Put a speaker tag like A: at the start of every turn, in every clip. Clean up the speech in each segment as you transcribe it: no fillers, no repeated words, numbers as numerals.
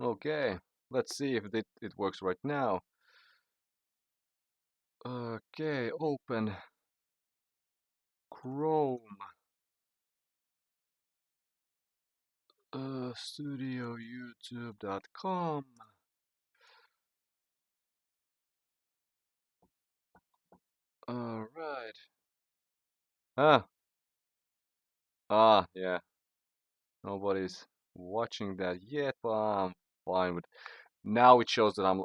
A: Okay, let's see if it works right now. Okay, open Chrome, studioyoutube.com. All right. Ah, yeah. Nobody's watching that yet, but I'm fine with. Now it shows that I'm.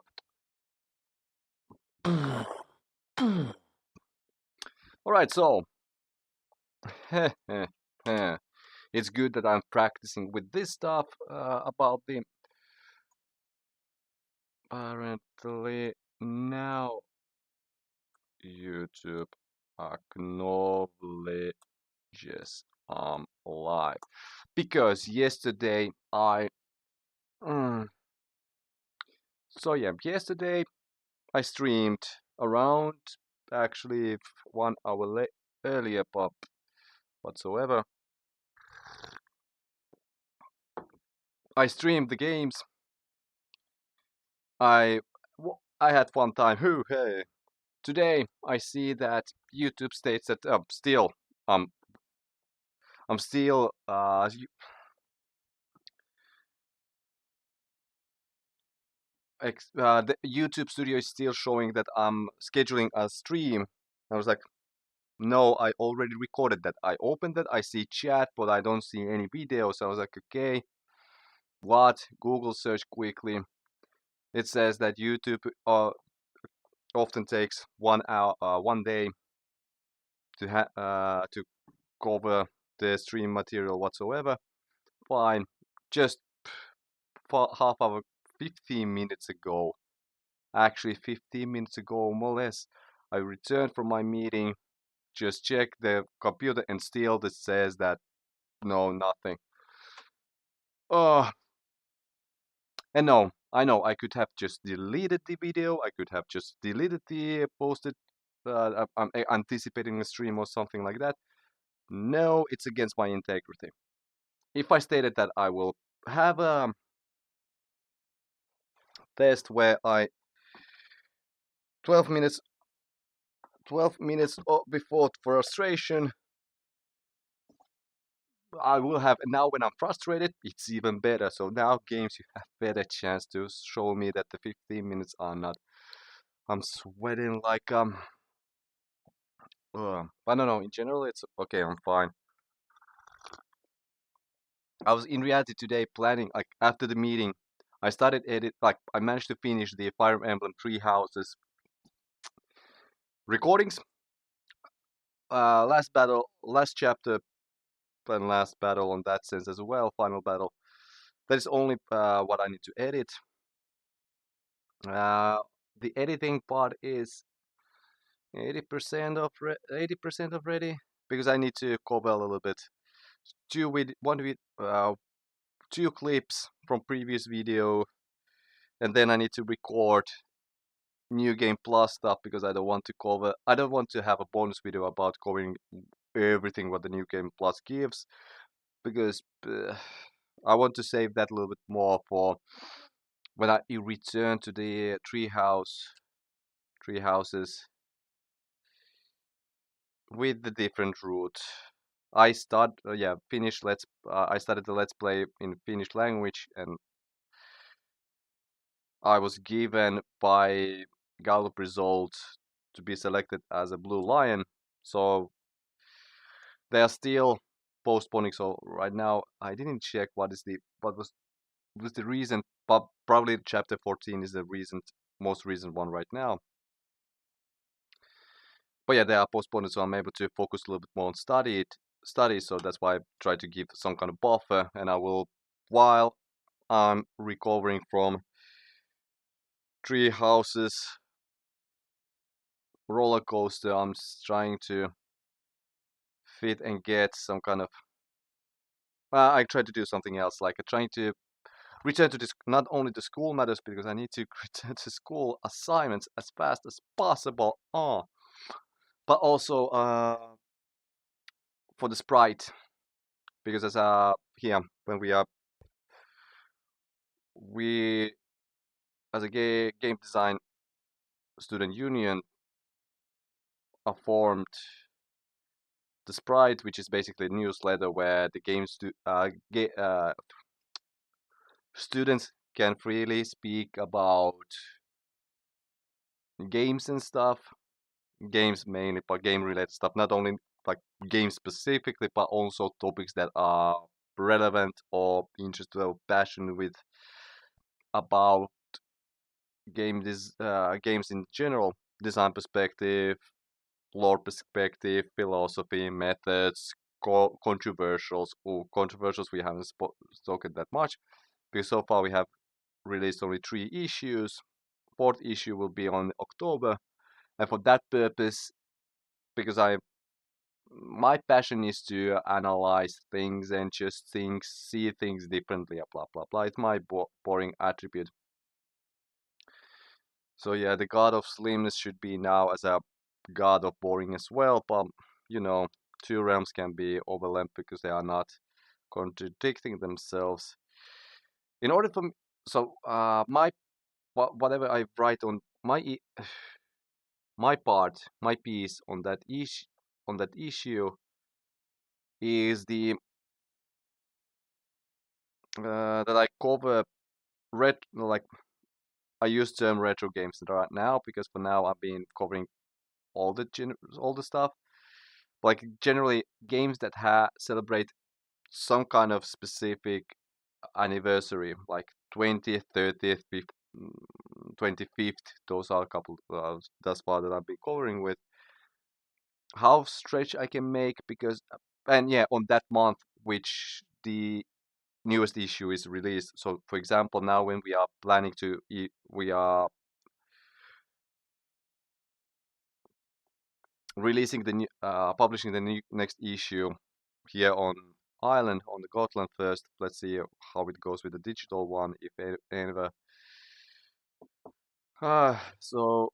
A: All right, so it's good that I'm practicing with this stuff about the apparently now YouTube acknowledges I'm live because yesterday mm, yesterday I streamed around actually 1 hour earlier, but whatsoever I streamed the games. I I had fun time. Hoo hey! Today I see that YouTube states that um I'm still the YouTube Studio is still showing that I'm scheduling a stream. I was like, no, I already recorded that. I opened it, I see chat, but I don't see any videos. I was like, okay, what? Google search quickly. It says that YouTube often takes 1 hour, 1 day to cover the stream material whatsoever. Fine, just for half hour, 15 minutes ago. Actually, 15 minutes ago, more or less, I returned from my meeting, just checked the computer, and still it says that no, nothing. Oh, and no, I know I could have just deleted the video. I could have just deleted the posted. I'm anticipating a stream or something like that. No, it's against my integrity. If I stated that I will have a test where I 12 minutes 12 minutes before frustration, I will have now when I'm frustrated, it's even better. So now games you have better chance to show me that the 15 minutes are not. I'm sweating like I don't know. In general, it's okay. I'm fine. I was in reality today planning like after the meeting. I started edit like I managed to finish the Fire Emblem Three Houses recordings. Last battle, last chapter, and last battle on that sense as well. Final battle. That is only what I need to edit. Uh, the editing part is 80% of ready because I need to cover a little bit. Two clips from previous video, and then I need to record new game plus stuff because I don't want to cover. I don't want to have a bonus video about covering everything what the new game plus gives because I want to save that a little bit more for when I return to the tree houses with the different route. I started the let's play in Finnish language, and I was given by Gallup result to be selected as a blue lion. So they are still postponing. So right now I didn't check what was the reason, but probably chapter 14 is the most recent one right now. But yeah, they are postponed, so I'm able to focus a little bit more on studies. So that's why I try to give some kind of buffer, and I will while I'm recovering from tree houses roller coaster. I'm trying to fit and get some kind of. I try to do something else, like trying to return to this not only the school matters because I need to return to school assignments as fast as possible. But also for the sprite because as here when we are we, as a game design student union, are formed the Sprite, which is basically a newsletter where the students can freely speak about games and stuff. Games mainly, but game related stuff. Not only like games specifically, but also topics that are relevant or interested or passionate with about games in general, design perspective, lore perspective, philosophy, methods, controversials. Oh, controversials we haven't spoken that much because so far we have released only 3 issues. Fourth issue will be on October, and for that purpose, because my passion is to analyze things and just see things differently, blah blah blah. It's my boring attribute. So yeah, the god of slimness should be now as a god of boring as well, but you know, two realms can be overlapped because they are not contradicting themselves. In order for so my whatever I write on my part, my piece on that issue is the that I cover like I use term retro games right now because for now I've been covering all the stuff. Like generally games that celebrate some kind of specific anniversary, like 20th, 30th, 25th. Those are a couple. That's part that I've been covering with. How stretch I can make because, and yeah, on that month which the newest issue is released. So, for example, now when we are planning to, we are releasing the new, publishing the next issue here on Ireland, on the Gotland first. Let's see how it goes with the digital one, if ever. So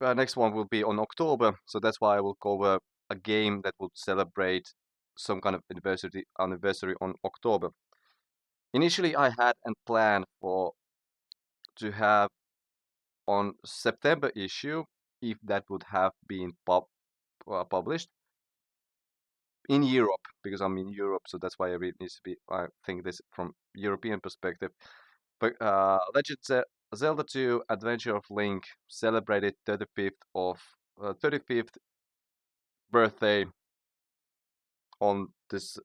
A: next one will be on October. So that's why I will cover a game that will celebrate some kind of anniversary on October. Initially, I had a plan for to have on September issue, if that would have been published in Europe, because I'm in Europe, so that's why it needs to be. I think this from European perspective. But Zelda 2: Adventure of Link celebrated 35th birthday on this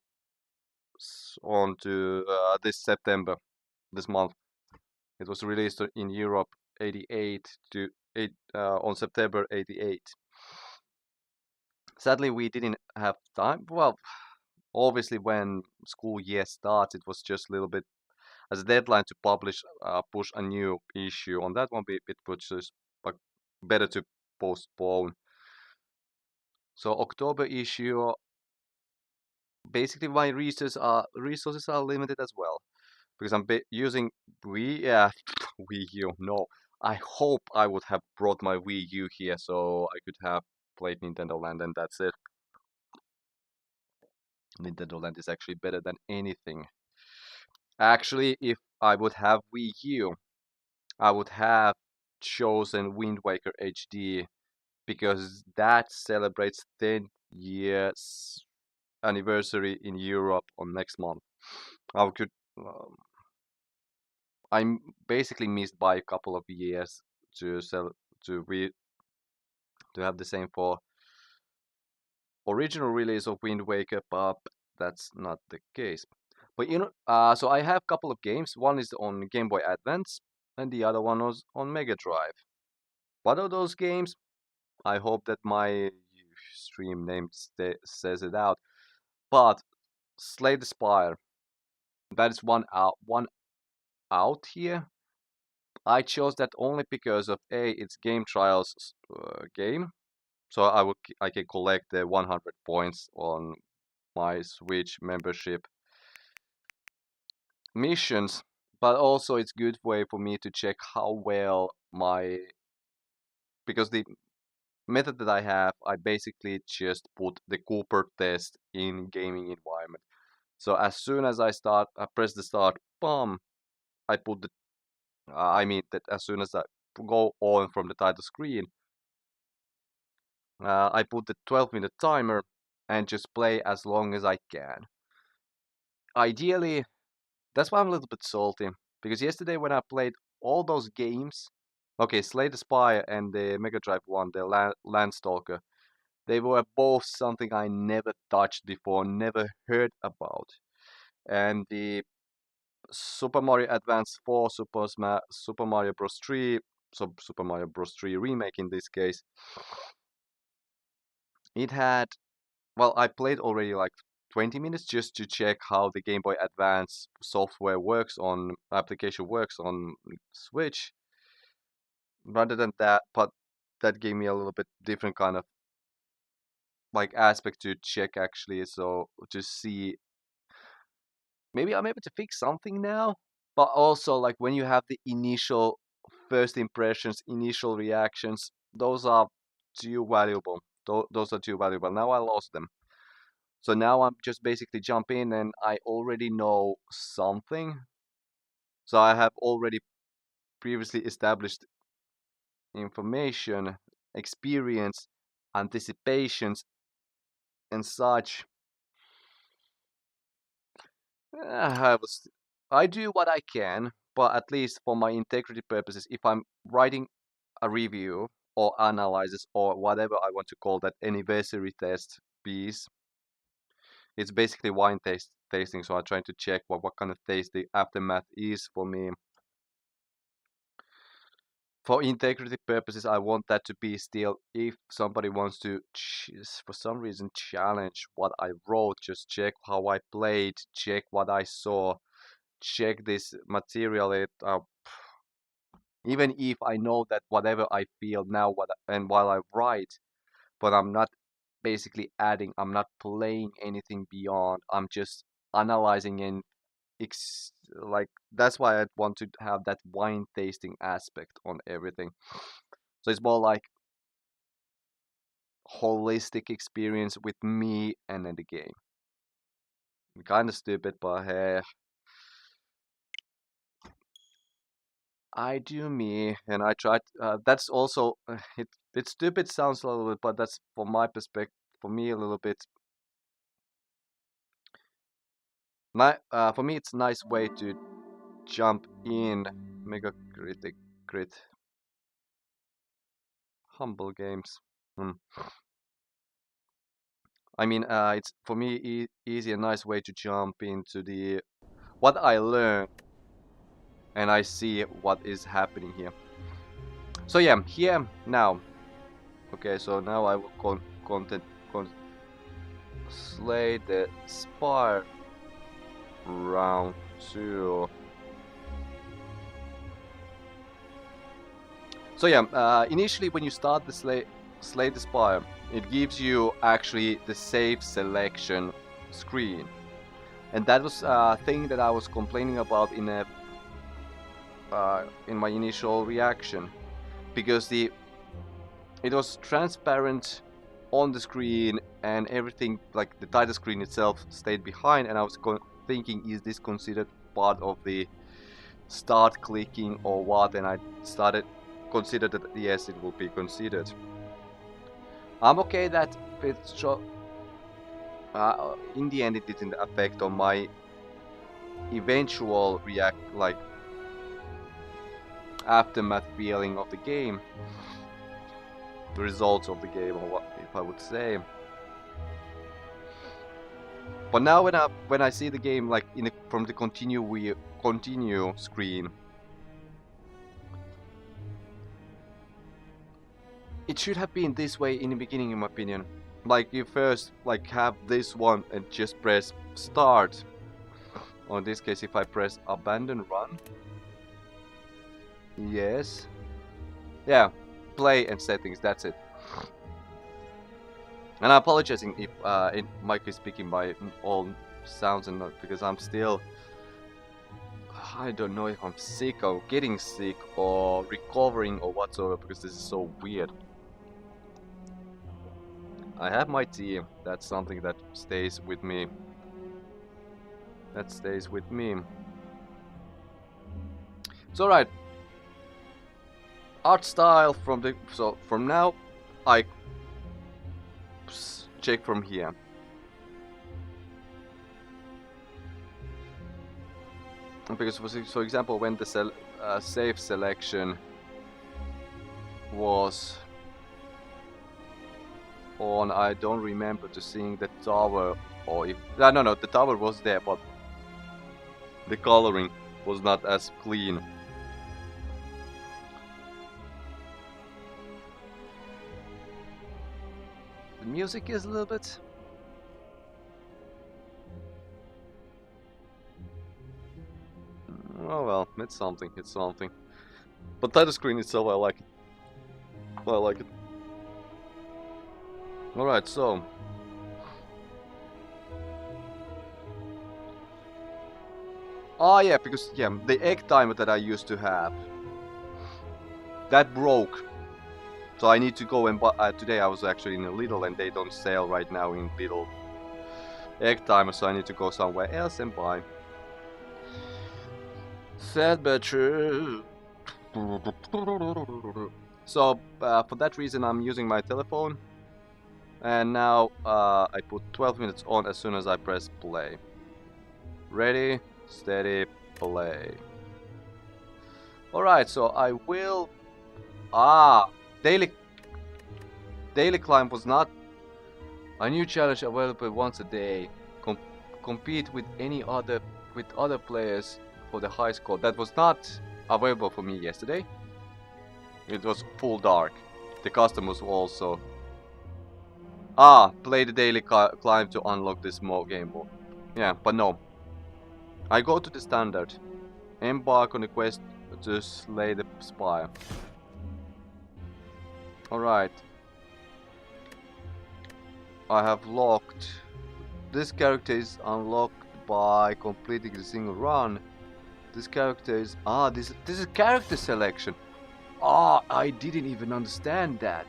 A: September, this month. It was released in Europe 88 to 8 on September 88. Sadly, we didn't have time. Well, obviously, when school year starts, it was just a little bit as a deadline to push a new issue. On that one, it was just like better to postpone. So October issue, basically my resources are limited as well because I'm using Wii U. No, I hope I would have brought my Wii U here so I could have played Nintendo Land, and that's it. Nintendo Land is actually better than anything. Actually, if I would have Wii U, I would have chosen Wind Waker HD because that celebrates 10 years anniversary in Europe on next month. I could I'm basically missed by a couple of years to sell to we to have the same for original release of Wind Waker, but that's not the case. But so I have a couple of games. One is on Game Boy Advance, and the other one was on Mega Drive. What are those games? I hope that my stream name says it out. But Slay the Spire, that is one out here. I chose that only because of it's Game Trials game, so I can collect the 100 points on my Switch membership missions, but also it's good way for me to check how well because the method that I have, I basically just put the Cooper test in gaming environment. So as soon as I press the start, boom, I put the I mean that as soon as I go on from the title screen, I put the 12-minute timer and just play as long as I can. Ideally, that's why I'm a little bit salty, because yesterday when I played all those games, okay, Slay the Spire and the Mega Drive one, the Landstalker, they were both something I never touched before, never heard about. And the Super Mario Advance 4, Super Mario Bros. 3, so Super Mario Bros. 3 Remake in this case, it had, well, I played already like 20 minutes just to check how the Game Boy Advance software works on, application works on Switch. Rather than that, but that gave me a little bit different kind of like aspect to check actually, so to see maybe I'm able to fix something now, but also like when you have the initial first impressions, initial reactions, those are too valuable. Those are too valuable. Now I lost them. So now I'm just basically jump in and I already know something. So I have already previously established information, experience, anticipations, and such. I was, I do what I can, but at least for my integrity purposes, if I'm writing a review or analysis or whatever I want to call that anniversary test piece, it's basically wine tasting. So I'm trying to check what kind of taste the aftermath is for me. For integrity purposes, I want that to be still, if somebody wants to, for some reason, challenge what I wrote, just check how I played, check what I saw, check this material. Even if I know that whatever I feel now, and while I write, but I'm not basically adding, I'm not playing anything beyond, I'm just analyzing and like that's why I want to have that wine tasting aspect on everything. So it's more like holistic experience with me and then the game. Kind of stupid, but hey, I do me, and I tried. That's also it's stupid sounds a little bit, but that's from my perspective, for me a little bit. For me, it's a nice way to jump in. Mega critic crit humble games. Hmm. I mean, it's for me easy and nice way to jump into the what I learn and I see what is happening here. So yeah, here now. Okay, so now I will con slay the Spire round 2. So yeah, initially when you start the slay the Spire, it gives you actually the save selection screen, and that was a thing that I was complaining about in my initial reaction, because it was transparent on the screen and everything, like the title screen itself stayed behind, and I was thinking, is this considered part of the start clicking or what? And I considered that yes, it will be considered. I'm okay that it's in the end it didn't affect on my eventual aftermath feeling of the game, the results of the game, or what if I would say. But now when I see the game like from the continue screen, it should have been this way in the beginning, in my opinion. Like you first like have this one and just press start. Or in this case, if I press abandon run, yes, yeah, play and settings. That's it. And I'm apologizing if Mike is speaking by all sounds and not, because I'm still, I don't know if I'm sick or getting sick or recovering or whatsoever, because this is so weird. I have my tea. That's something that stays with me. That stays with me. So right, art style from now, I check from here. Because for example, when the save selection was on, I don't remember to seeing the tower, or if no, the tower was there, but the coloring was not as clean. The music is a little bit. Oh well, it's something, it's something. But title screen itself, I like it. I like it. Alright, so. Oh yeah, because yeah, the egg timer that I used to have, that broke. So I need to go and buy, today I was actually in a Lidl and they don't sell right now in Lidl egg timer, so I need to go somewhere else and buy. Sad but true. So for that reason I'm using my telephone, and now I put 12 minutes on as soon as I press play. Ready, steady, play. Alright, so I will... Daily climb was not a new challenge available once a day. Compete with other players for the high score. That was not available for me yesterday. It was full dark. The customers also. Play the daily climb to unlock this game mode. Yeah, but no. I go to the standard. Embark on a quest to slay the Spire. Alright. I have locked. This character is unlocked by completing the single run. This character is... this is character selection. I didn't even understand that.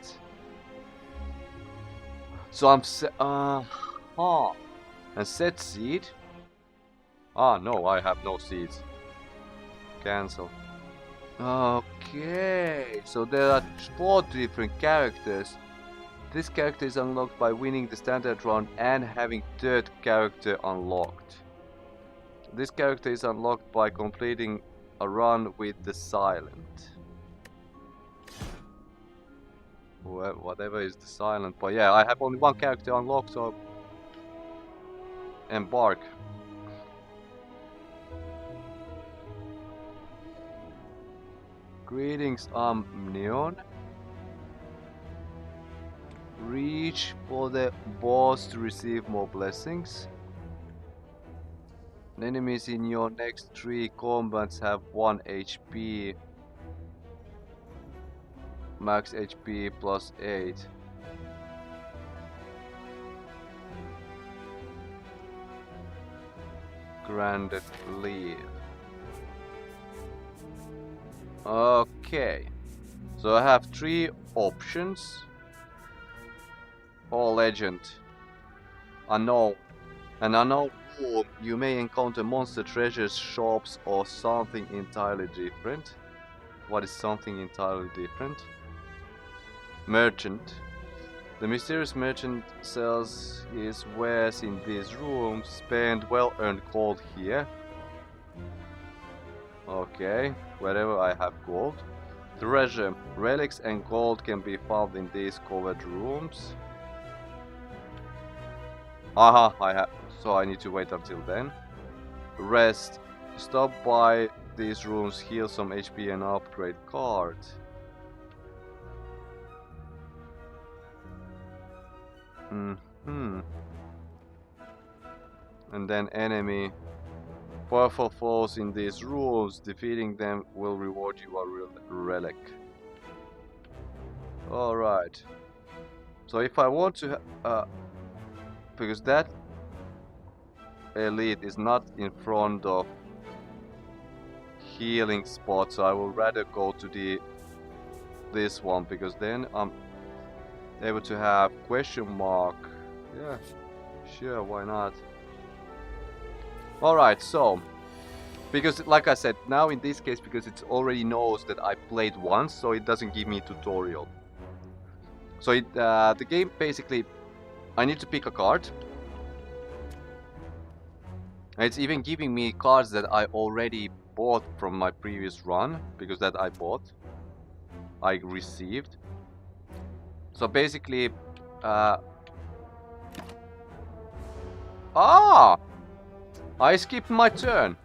A: So I'm and set seed. No, I have no seeds. Cancel. Okay, so there are 4 different characters. This character is unlocked by winning the standard run and having 3rd character unlocked. This character is unlocked by completing a run with the silent. Whatever is the silent, but yeah, I have only 1 character unlocked, so embark. Greetings, Neon. Reach for the boss to receive more blessings. Enemies in your next 3 combats have 1 HP. Max HP plus 8. Granted leave. Okay. So I have 3 options. All legend. Unknown. An unknown room, you may encounter monster treasures, shops, or something entirely different. What is something entirely different? Merchant. The mysterious merchant sells his wares in these rooms. Spend well-earned gold here. Okay, wherever I have gold. Treasure. Relics and gold can be found in these covered rooms. So I need to wait until then. Rest. Stop by these rooms, heal some HP and upgrade card. And then enemy. Powerful foes in these rooms. Defeating them will reward you a relic. Alright. So if I want to... because that elite is not in front of healing spot, so I will rather go to this one, because then I'm able to have question mark. Yeah, sure, why not? Alright, so Because, like I said, now in this case, because it already knows that I played once, so it doesn't give me a tutorial. So the game basically, I need to pick a card. And it's even giving me cards that I already bought from my previous run, because that I bought, I received. So basically, I skipped my turn.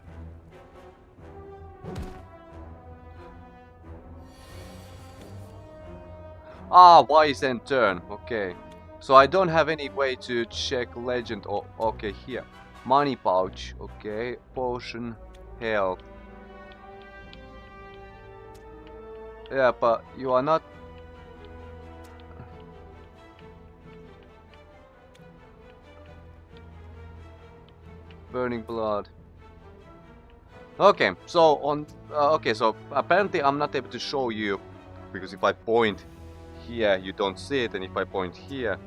A: Wise end turn. Okay. So I don't have any way to check legend or okay here. Money pouch. Okay. Potion. Health. Yeah, but you are not. Burning blood. Okay, so on. Okay, so apparently I'm not able to show you because if I point here, you don't see it, and if I point here,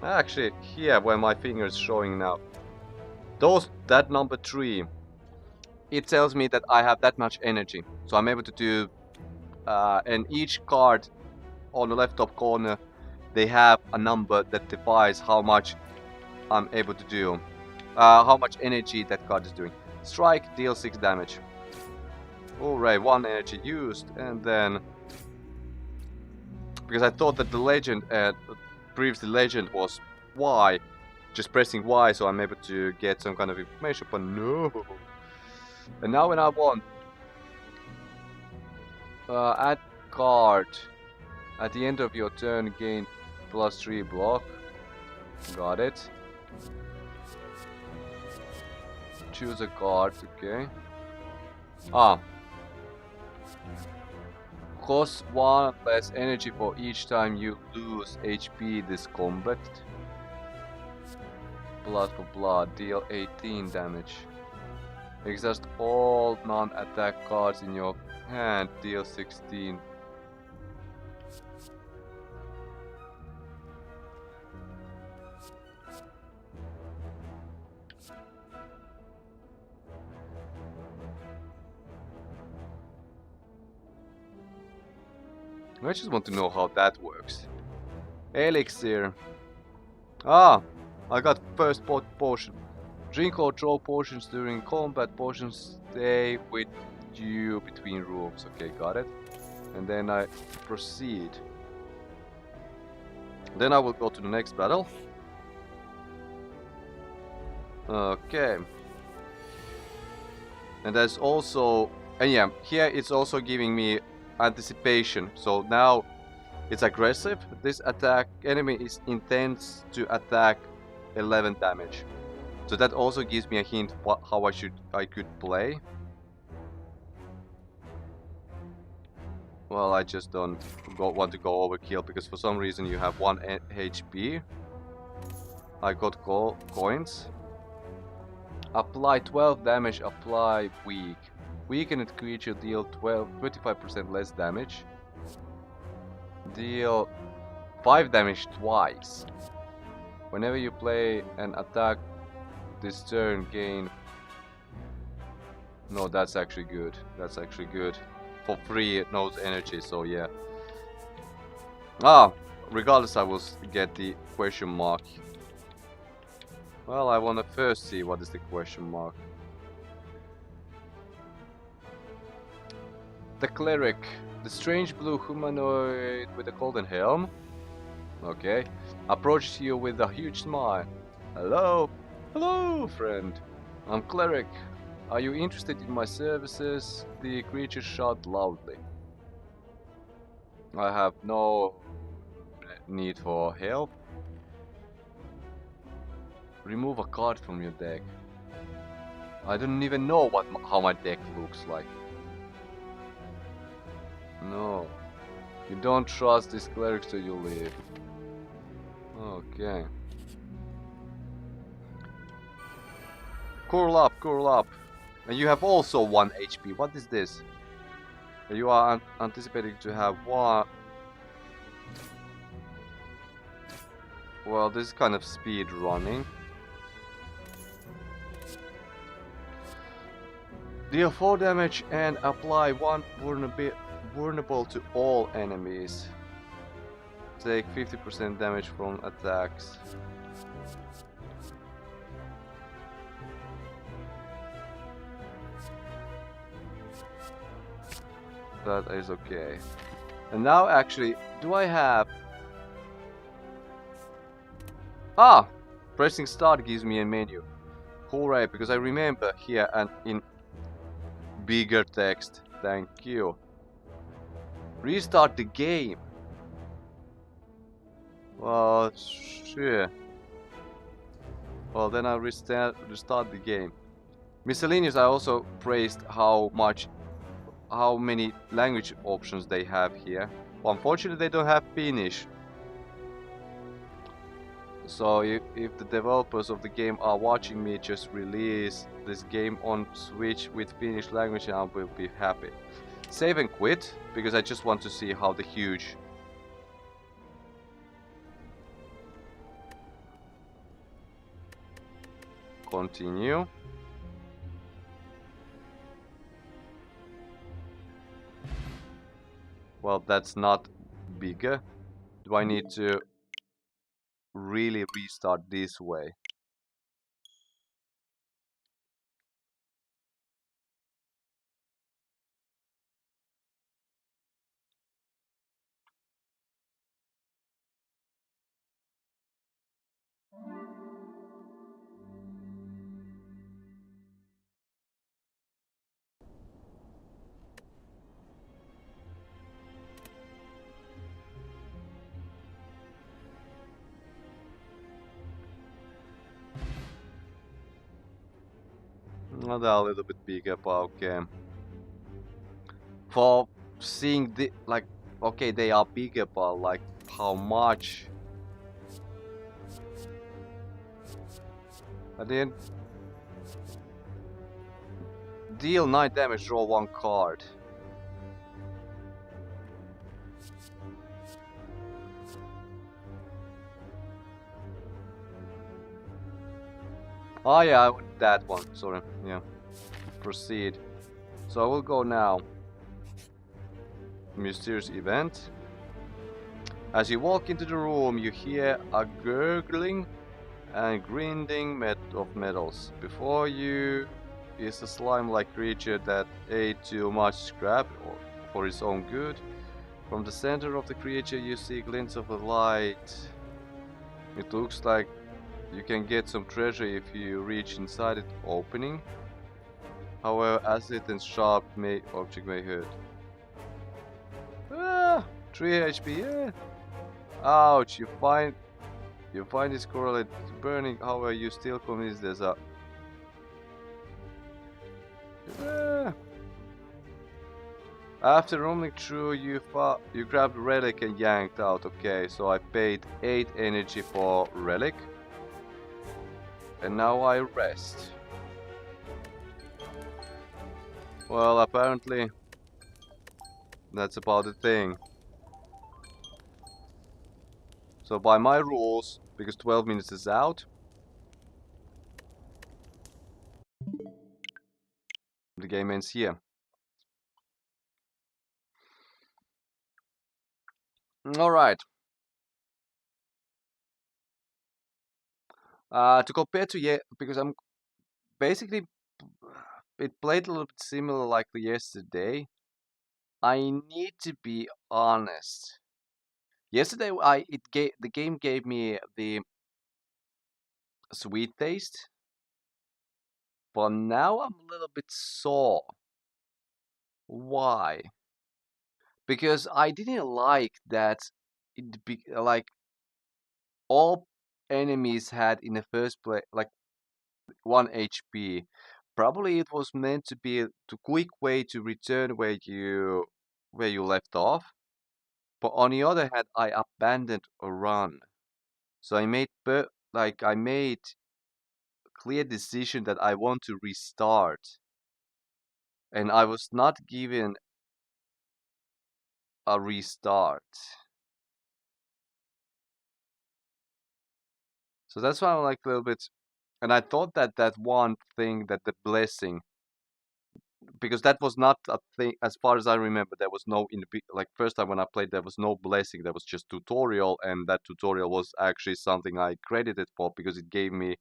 A: actually here where my finger is showing now, that number 3, it tells me that I have that much energy, so I'm able to do. And each card on the left top corner, they have a number that defines how much I'm able to do, how much energy that card is doing. Strike, deal 6 damage. Alright, 1 energy used, and then because I thought that the legend, previously legend was Y, just pressing Y, so I'm able to get some kind of information, but no. And now when I want add card at the end of your turn, gain +3 block. Got it. Choose a card, okay. Cost 1 less energy for each time you lose HP this combat. Blood for blood, deal 18 damage. Exhaust all non-attack cards in your hand, deal 16. I just want to know how that works. Elixir. I got first potion. Drink or draw potions during combat. Potions stay with you between rooms. Okay, got it. And then I proceed. Then I will go to the next battle. Okay. And there's also... And yeah, here it's also giving me anticipation. So now it's aggressive. This enemy intends to attack 11 damage. So that also gives me a hint how I could play. Well, I just don't want to go overkill because for some reason you have 1 HP. I got coins. Apply 12 damage, apply weak. Weakened creature deal 25% less damage. Deal 5 damage twice. Whenever you play an attack this turn, gain... No, that's actually good. That's actually good. For free, it knows energy, so yeah. Regardless, I will get the question mark. Well, I want to first see what is the question mark. The cleric, the strange blue humanoid with a golden helm. Okay, approaches you with a huge smile. Hello, hello, friend. I'm cleric. Are you interested in my services? The creature shouted loudly. I have no need for help. Remove a card from your deck. I don't even know how my deck looks like. No. You don't trust this cleric, so you leave. Okay. Curl up, curl up. And you have also 1 HP. What is this? You are anticipating to have 1... Well, this is kind of speed running. Deal 4 damage and apply 1 vulnerable to all enemies. Take 50% damage from attacks. That is okay. And now actually, do I have... Ah! Pressing start gives me a menu. Hooray, because I remember here and in bigger text. Thank you. Restart the game. Well, sure. Well, then I'll restart the game. Miscellaneous, I also praised how many language options they have here. Well, unfortunately, they don't have Finnish. So if the developers of the game are watching me just release this game on Switch with Finnish language, I will be happy. Save and quit, because I just want to see how the huge... Continue. Well, that's not bigger. Do I need to really restart this way? Well, they're a little bit bigger, but okay. For seeing the like, okay, they are bigger, but like how much? I didn't deal 9 damage, draw 1 card. Oh yeah, I want that one. Sorry. Yeah. Proceed. So I will go now. Mysterious event. As you walk into the room, you hear a gurgling and grinding of metals. Before you is a slime-like creature that ate too much scrap for its own good. From the center of the creature you see glints of a light. It looks like you can get some treasure if you reach inside it opening. However, acid and sharp object may hurt. Ah, 3 HP, yeah. Ouch, you find this correlate to burning, however you still convinced there's a... Ah. After roaming through, you grabbed relic and yanked out. Okay, so I paid 8 energy for relic. And now I rest. Well, apparently that's about the thing. So by my rules, because 12 minutes is out, the game ends here. Alright. To compare to because I'm basically, it played a little bit similar like yesterday. I need to be honest. Yesterday the game gave me the sweet taste, but now I'm a little bit sore. Why? Because I didn't like that like all enemies had in the first place like 1 HP. Probably it was meant to be the quick way to return where you left off. But on the other hand, I abandoned a run. So I made clear decision that I want to restart. And I was not given a restart. So that's why I'm like a little bit, and I thought that that one thing, that the blessing because that was not a thing as far as I remember. There was no like first time when I played, there was no blessing. There was just tutorial, and that tutorial was actually something I credited for because it gave me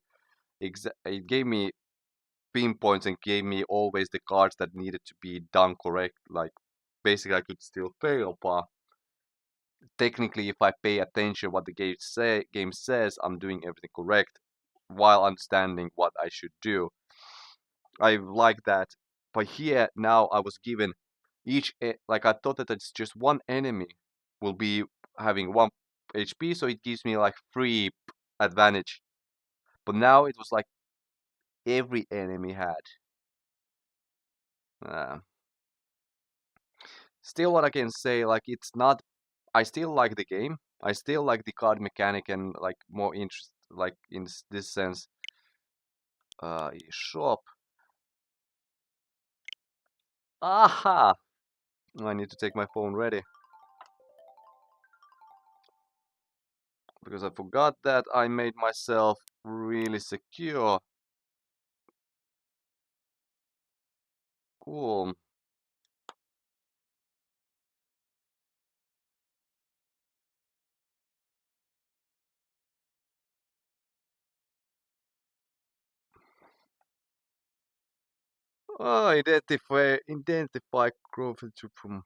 A: pinpoints and gave me always the cards that needed to be done correct. Like basically, I could still fail, but technically, if I pay attention what the game says, I'm doing everything correct while understanding what I should do. I like that. But here now I was given like I thought that it's just one enemy will be having 1 HP, so it gives me like 3 advantage. But now it was like every enemy had. Uh, Still, what I can say, like it's not. I still like the game. I still like the card mechanic and like more interest, like in this sense. Shop. Aha! I need to take my phone ready because I forgot that I made myself really secure. Cool. Oh, identify growth from.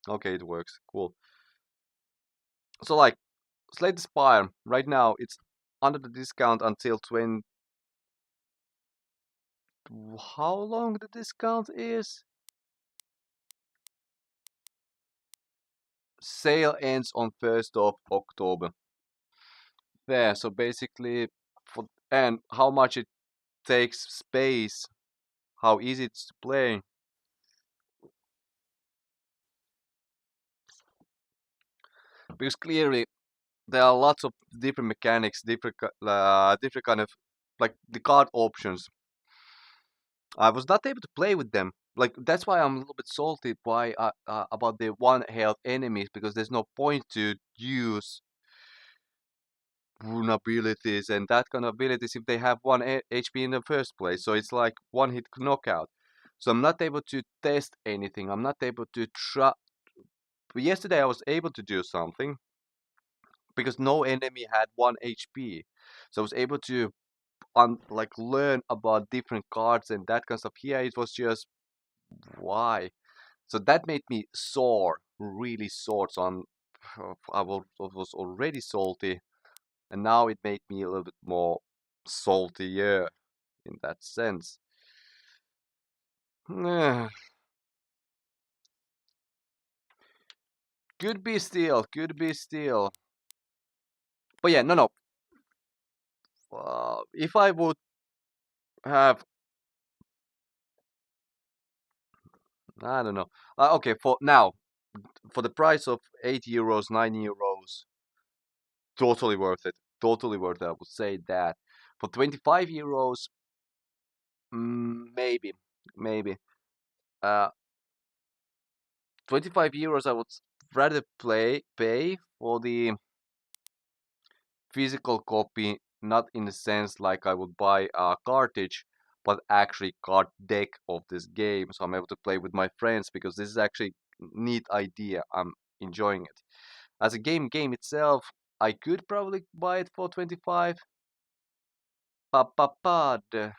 A: Okay, it works. Cool. So like Slate Spire right now it's under the discount until 20. How long the discount is? Sale ends on 1st of October. There, so basically, and how much it takes space, how easy it's to play. Because clearly there are lots of different mechanics, different kind of like the card options. I was not able to play with them. Like that's why I'm a little bit salty about the one health enemies because there's no point to use vulnerabilities and that kind of abilities if they have one HP in the first place. So it's like one hit knockout. So I'm not able to test anything. I'm not able to try. Yesterday I was able to do something because no enemy had 1 HP. So I was able to like learn about different cards and that kind of stuff. Here it was just why. So that made me sore, really sore. So I was already salty, and now it made me a little bit more saltier in that sense. Could be still, could be still. But yeah, no. If I would have, I don't know. Okay, for now, for the price of €8, €9, totally worth it. Totally worth it. I would say that. For €25, maybe, maybe. Uh, €25 I would rather pay for the physical copy, not in the sense like I would buy a cartridge, but actually card deck of this game, so I'm able to play with my friends because this is actually neat idea. I'm enjoying it. As a game itself, I could probably buy it for 25. Papapad.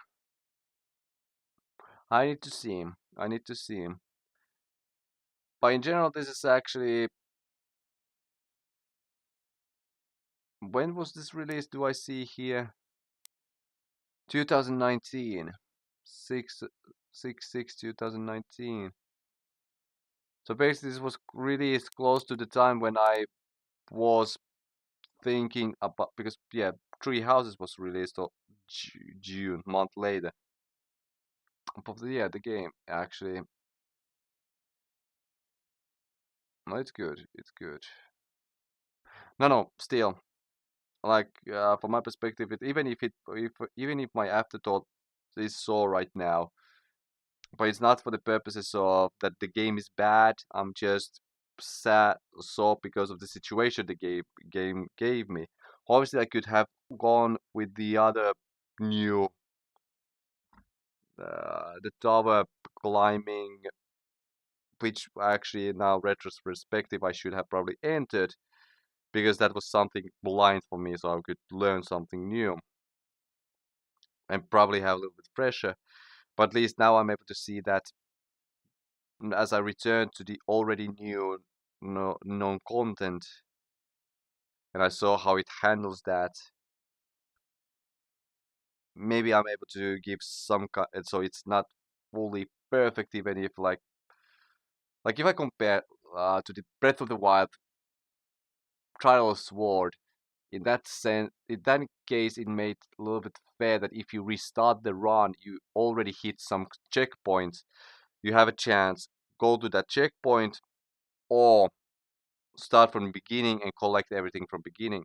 A: I need to see him. I need to see him. But in general, this is actually. When was this released? Do I see here? 2019. 2019. So basically, this was released close to the time when I was thinking about because yeah, Three Houses was released on June, month later. But yeah, the game actually, no, it's good. It's good. No, still, like from my perspective, even if my afterthought is so right now, but it's not for the purposes of that the game is bad. I'm just sad, so because of the situation the game gave me. Obviously, I could have gone with the other new the tower climbing, which actually now retrospective I should have probably entered because that was something blind for me, so I could learn something new and probably have a little bit fresher. But at least now I'm able to see that as I return to the already new known content and I saw how it handles that, maybe I'm able to give some so it's not fully perfect even if like if I compare to the Breath of the Wild Trial of Sword, in that sense, in that case, it made a little bit fair that if you restart the run, you already hit some checkpoints. You have a chance, go to that checkpoint, or start from the beginning and collect everything from beginning.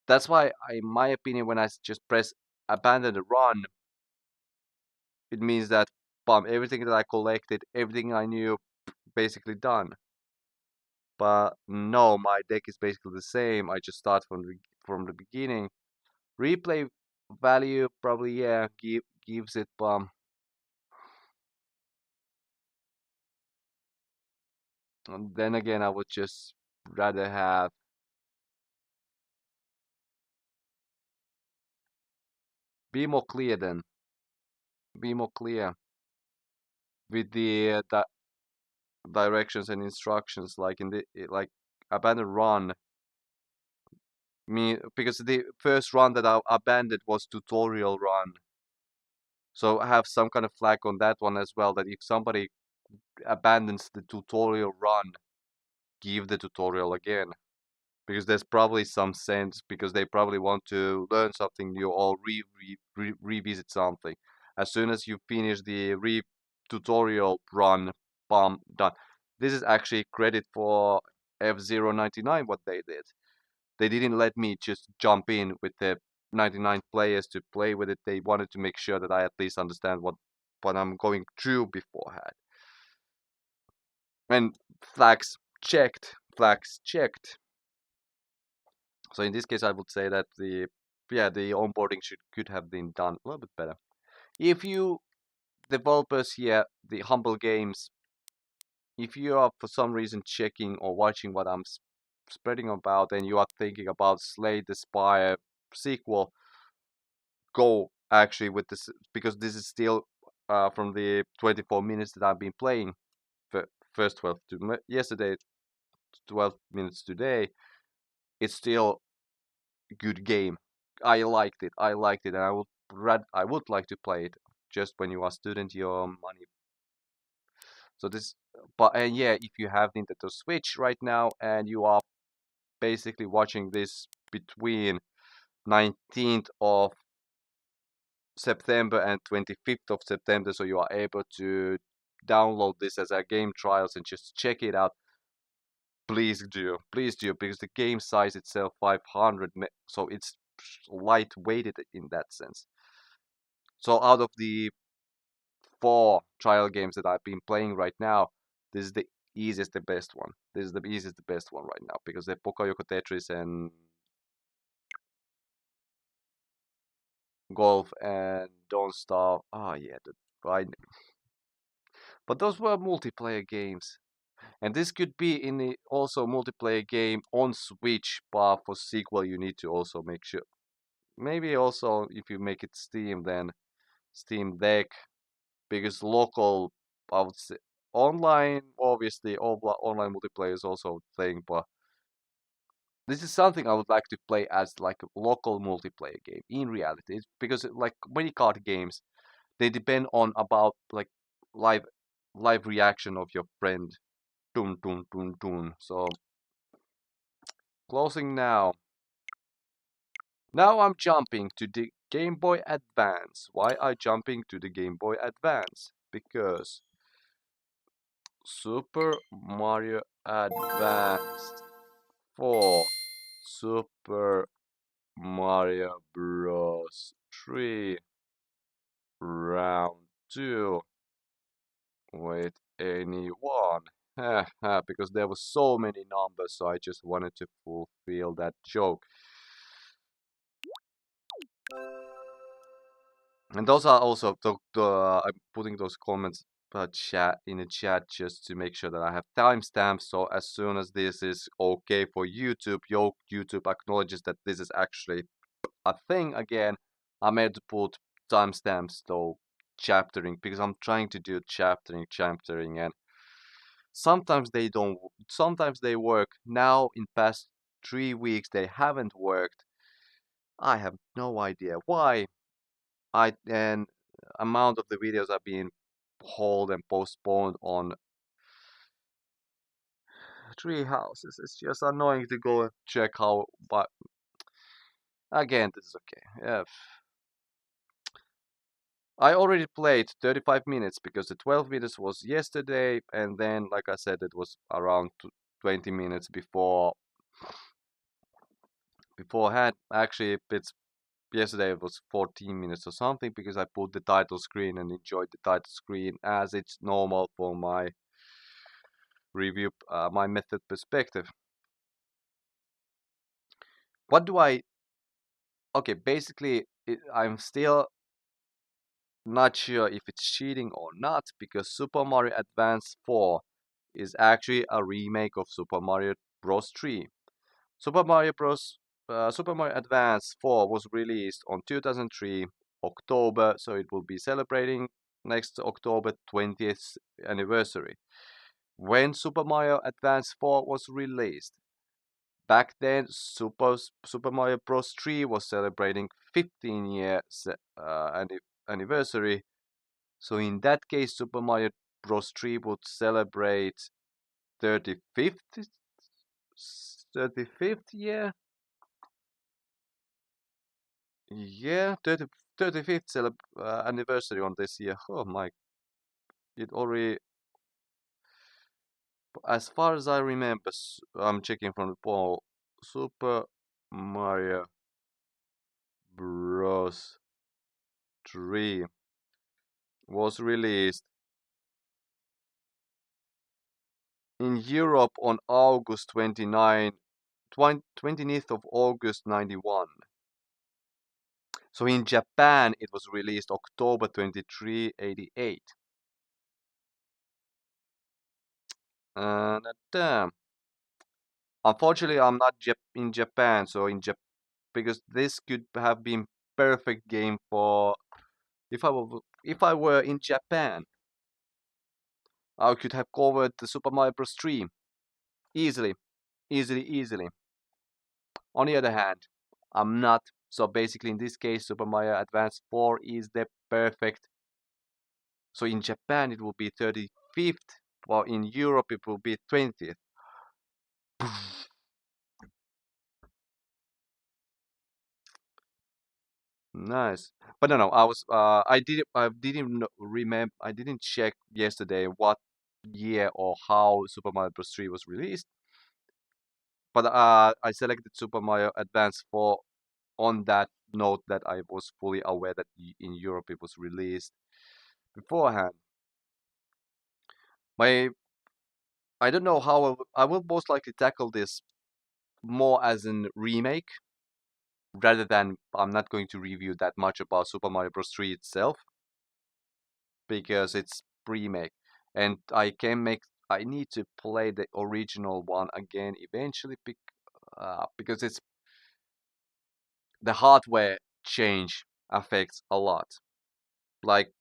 A: That's why, in my opinion, when I just press abandon the run, it means that, bam, everything that I collected, everything I knew, basically done. But no, my deck is basically the same. I just start from the beginning. Replay value probably yeah gives it and then again I would just rather have be more clear then be more clear with the directions and instructions like in the like abandoned run me because the first run that I abandoned was tutorial run, so I have some kind of flag on that one as well that if somebody abandons the tutorial run, give the tutorial again because there's probably some sense because they probably want to learn something new or revisit something. As soon as you finish the tutorial run, bam, done. This is actually credit for F099 what they did. They didn't let me just jump in with the 99 players to play with it. They wanted to make sure that I at least understand what I'm going through beforehand. And flags checked. So in this case, I would say that the onboarding could have been done a little bit better. If you developers here, the Humble Games, if you are for some reason checking or watching what I'm spreading about, and you are thinking about Slay the Spire sequel, go actually with this because this is still from the 24 minutes that I've been playing. First 12 to yesterday, 12 minutes today. It's still good game. I liked it, and I would like to play it. Just when you are student, your money. So this, but and yeah, if you have Nintendo Switch right now and you are basically watching this between 19th of September and 25th of September, so you are able to download this as a game trials and just check it out. Please do, because the game size itself 500, so it's lightweighted in that sense. So out of the 4 trial games that I've been playing right now, this is the easiest, the best one. This is the easiest, the best one right now because the Pocoyoco Tetris and Golf and Don't Starve. Ah, yeah, but those were multiplayer games, and this could be in the also multiplayer game on Switch. But for sequel, you need to also make sure. Maybe also if you make it Steam, then Steam Deck because local, I would say online, obviously, online multiplayer is also a thing, but this is something I would like to play as like a local multiplayer game in reality. It's because like many card games, they depend on about like live live reaction of your friend. Dun dun dun dun. So closing now. Now I'm jumping to the Game Boy Advance. Why I jumping to the Game Boy Advance? Because Super Mario Advance 4, Super Mario Bros. 3, Round 2 with anyone. Because there were so many numbers, so I just wanted to fulfill that joke. And those are also I'm putting those comments chat in the chat just to make sure that I have timestamps. So as soon as this is okay for YouTube, YouTube acknowledges that this is actually a thing again. I'm able to put timestamps though chaptering because I'm trying to do chaptering, and sometimes they don't. Sometimes they work. Now in past 3 weeks they haven't worked. I have no idea why. I and amount of the videos are being hold and postponed on tree houses. It's just annoying to go and check how, but again, this is okay. Yeah, I already played 35 minutes because the 12 minutes was yesterday, and then, like I said, it was around 20 minutes beforehand. Actually, it's yesterday it was 14 minutes or something because I put the title screen and enjoyed the title screen as it's normal for my review, my method perspective. What do I? Okay, basically, I'm still not sure if it's cheating or not because Super Mario Advance 4 is actually a remake of Super Mario Bros. 3. Super Mario Bros. Super Mario Advance 4 was released on 2003 October, so it will be celebrating next October 20th anniversary. When Super Mario Advance 4 was released, back then Super Mario Bros. 3 was celebrating 15 years anniversary. So in that case, Super Mario Bros. 3 would celebrate 35th 35th year. Yeah, 35th anniversary on this year. Oh my, it already, as far as I remember, I'm checking from the poll, Super Mario Bros. 3 was released in Europe on August 29th of August 91. So in Japan, it was released October 23, 88. And unfortunately, I'm not in Japan, so because this could have been perfect game for if I were in Japan, I could have covered the Super Mario Bros. 3 easily, easily. On the other hand, I'm not. So basically, in this case, Super Mario Advance 4 is the perfect. So in Japan, it will be 35th, while in Europe, it will be 20th. Nice. But no, I didn't check yesterday what year or how Super Mario Bros. 3 was released. But I selected Super Mario Advance 4 on that note that I was fully aware that in Europe it was released beforehand. My I don't know how I will most likely tackle this more as an remake rather than I'm not going to review that much about Super Mario Bros. 3 itself because it's remake, and I need to play the original one again eventually because it's the hardware change affects a lot. Like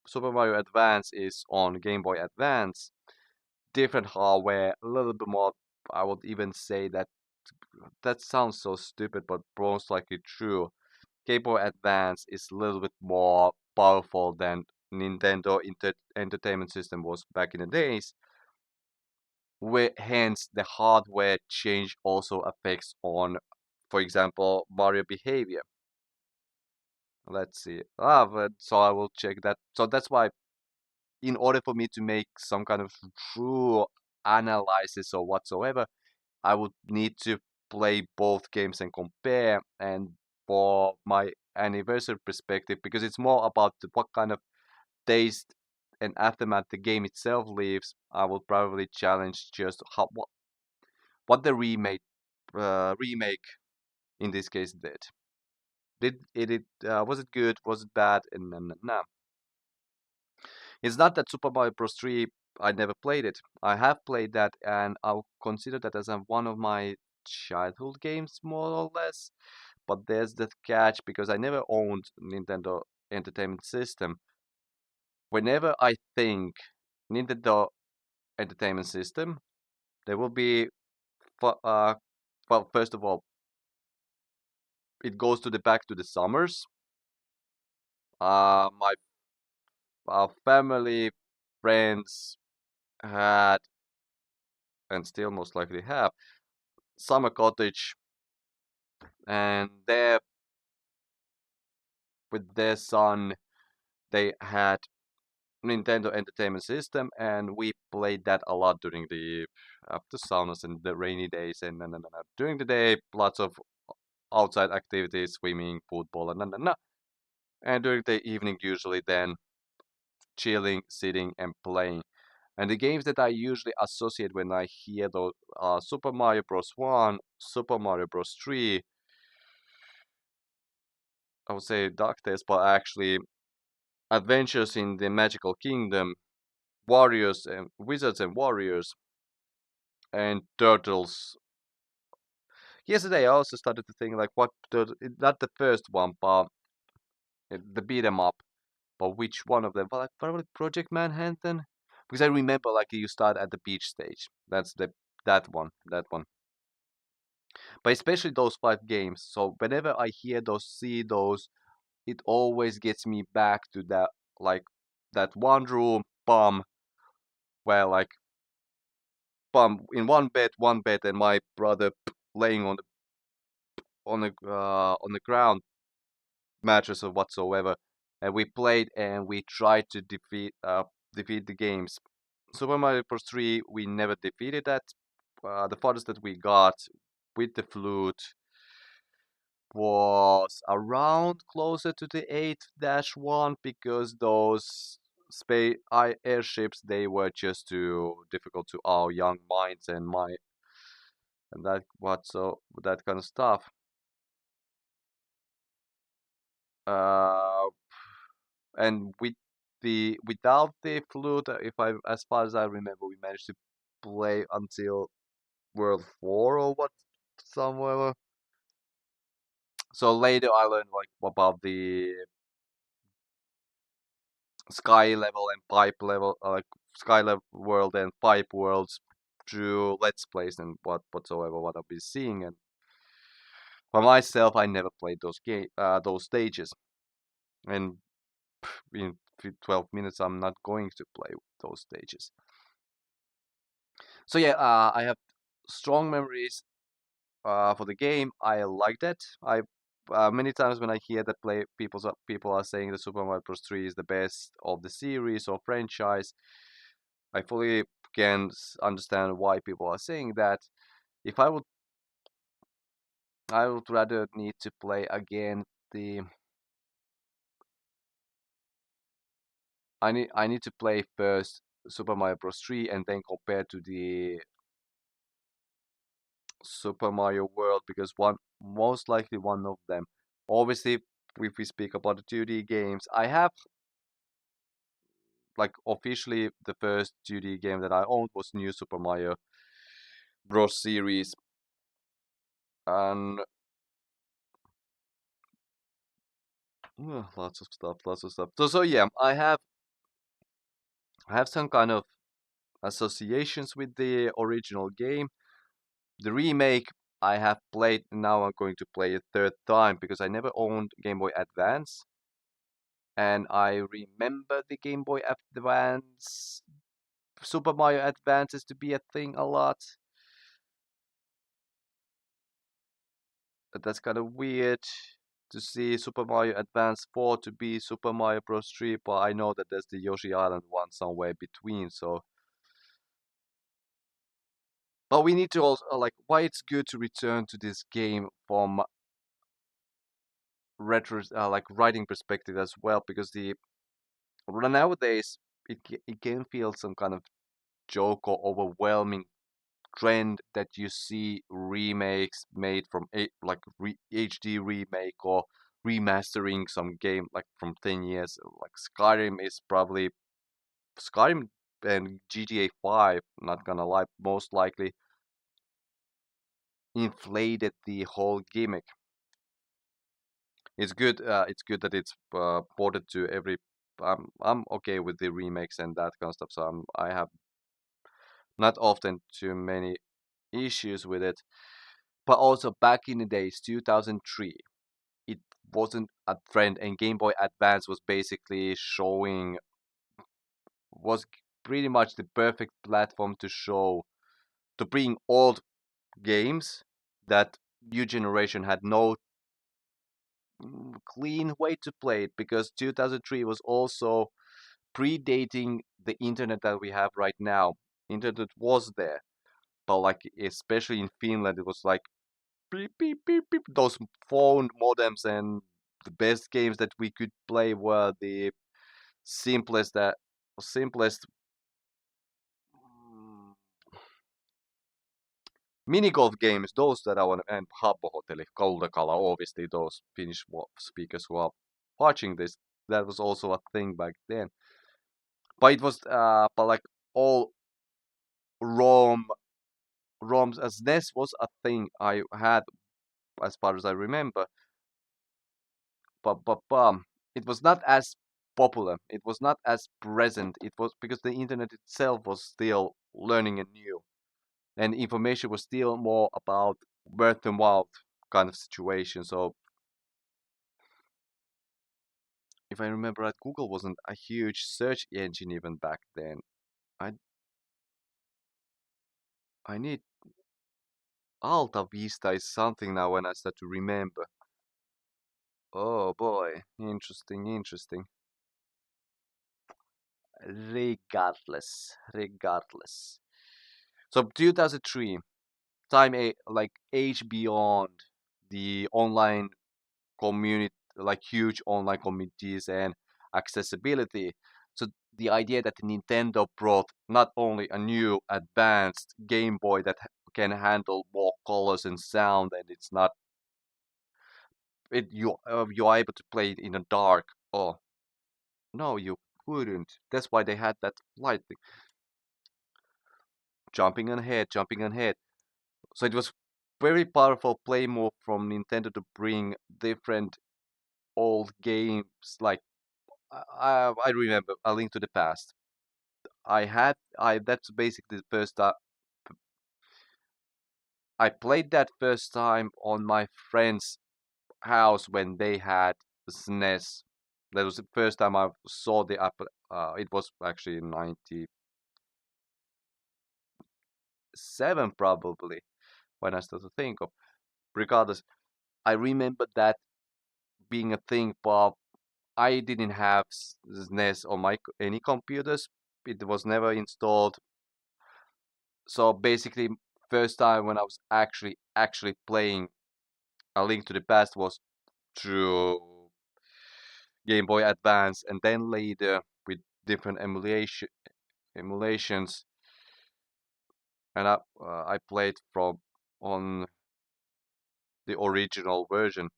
A: Super Mario Advance is on Game Boy Advance, different hardware, a little bit more. I would even say that that sounds so stupid, but most likely true. Game Boy Advance is a little bit more powerful than Nintendo Entertainment System was back in the days. Where hence the hardware change also affects on, for example, Mario behavior. Let's see. But, so I will check that. So that's why, in order for me to make some kind of true analysis or whatsoever, I would need to play both games and compare. And for my anniversary perspective, because it's more about what kind of taste and aftermath the game itself leaves, I will probably challenge just what the remake in this case did. Was it good? Was it bad? And no. It's not that Super Mario Bros. 3 I never played it. I have played that, and I'll consider that as one of my childhood games, more or less. But there's the catch because I never owned Nintendo Entertainment System. Whenever I think Nintendo Entertainment System, there will be, well, first of all, it goes to the back to the summers. My family, friends had, and still most likely have, summer cottage, and there with their son, they had Nintendo Entertainment System, and we played that a lot during the after saunas and the rainy days, and during the day, lots of outside activities, swimming, football, and during the evening, usually then chilling, sitting, and playing. And the games that I usually associate when I hear those are Super Mario Bros. 1, Super Mario Bros. 3, I would say DuckTales, but actually Adventures in the Magical Kingdom, Warriors and Wizards and Warriors, and Turtles. Yesterday I also started to think like what not the first one, but the beat 'em up, but which one of them? Well, like probably Project Manhattan, because I remember like you start at the beach stage. That's the that one. But especially those five games. So whenever I hear those, see those, it always gets me back to that like that one room, bum, where like bum in one bed, and my brother laying on the ground mattress or whatsoever, and we played and we tried to defeat the games. Super Mario Bros. 3, we never defeated that. The farthest that we got with the flute was around closer to the 8-1 because those space airships they were just too difficult to our young minds and my and that kind of stuff. Uh, and without the flute, if I as far as I remember, we managed to play until World 4 or what somewhere. So later I learned like about the sky level and pipe level, like sky level world and pipe worlds through let's plays and whatsoever what I've been seeing. And for myself, I never played those stages, and in 12 minutes I'm not going to play those stages. So yeah, I have strong memories for the game. I like that. I many times when I hear that people are saying that Super Mario Bros. 3 is the best of the series or franchise, I fully can understand why people are saying that. If I would rather need to play again the. I need to play first Super Mario Bros. 3 and then compare to the Super Mario World because one most likely one of them. Obviously, if we speak about the 2D games, I have like officially the first 2D game that I owned was New Super Mario Bros. Series, and lots of stuff, lots of stuff. So yeah, I have some kind of associations with the original game. The remake I have played, now I'm going to play a third time because I never owned Game Boy Advance. And I remember the Game Boy Advance, Super Mario Advances to be a thing a lot. But that's kind of weird to see Super Mario Advance 4 to be Super Mario Bros. 3, but I know that there's the Yoshi Island one somewhere between, so. But we need to also, like, why it's good to return to this game from retro, like, writing perspective as well, because nowadays it can feel some kind of joke or overwhelming trend that you see remakes made from HD remake or remastering some game like from 10 years. Like Skyrim is probably Skyrim and GTA 5, not gonna lie, most likely inflated the whole gimmick. It's good. It's good that it's ported to every. I'm okay with the remakes and that kind of stuff. So I have not often too many issues with it. But also back in the days, 2003, it wasn't a trend, and Game Boy Advance was basically showing was pretty much the perfect platform to show to bring old games that new generation had no clean way to play it, because 2003 was also predating the internet that we have right now. Internet was there, but like especially in Finland, it was like beep beep beep beep. Those phone modems, and the best games that we could play were the simplest mm, mini golf games. Those that I want, and Habbo Hotelli, Kalla, obviously those Finnish speakers who are watching this. That was also a thing back then. But it was but like all ROM ROMs, as NES was a thing I had as far as I remember. But it was not as popular. It was not as present. It was because the internet itself was still learning anew, and information was still more about word of mouth kind of situation. So if I remember right, Google wasn't a huge search engine even back then. I I need Alta Vista is something now when I start to remember. Oh boy, interesting, interesting. Regardless. So 2003, time like age beyond the online community, like huge online communities and accessibility. So the idea that Nintendo brought not only a new advanced Game Boy that can handle more colors and sound, and it's not it you are able to play it in the dark. Oh no, you couldn't. That's why they had that light thing. Jumping ahead. So it was very powerful play move from Nintendo to bring different old games. Like I remember A Link to the Past. I that's basically the first time I played that first time on my friend's house when they had SNES. That was the first time I saw the app. It was actually in '97 probably when I started to think of. Regardless, I remember that being a thing, but I didn't have SNES on my any computers. It was never installed. So basically, first time when I was actually playing A Link to the Past was through Game Boy Advance, and then later with different emulations, and I played from on the original version.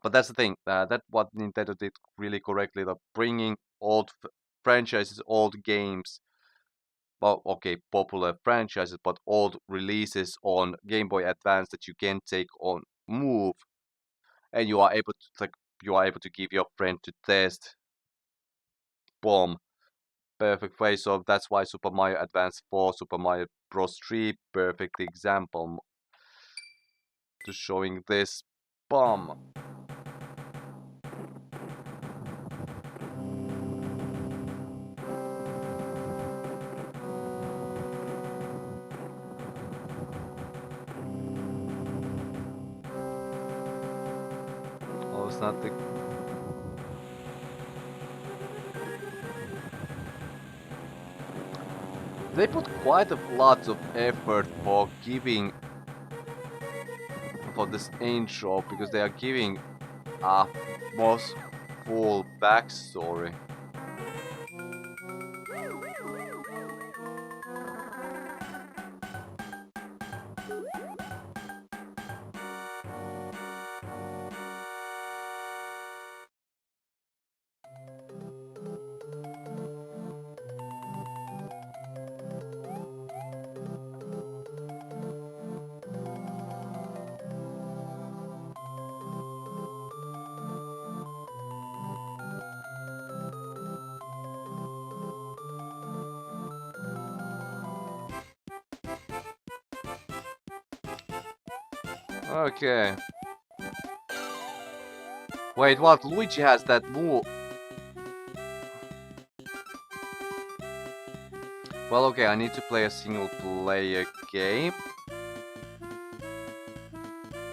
A: But that's the thing. That what Nintendo did really correctly, the bringing old franchises, old games, well, okay, popular franchises, but old releases on Game Boy Advance that you can take on Move, and you are able to give your friend to test. Boom, perfect way. So that's why Super Mario Advance 4, Super Mario Bros. 3, perfect example to showing this. Boom. Oh, it's not the. They put quite a lot of effort for giving for this intro, because they are giving a most full backstory. Okay. Wait, what? Luigi has that move. Well, okay, I need to play a single player game.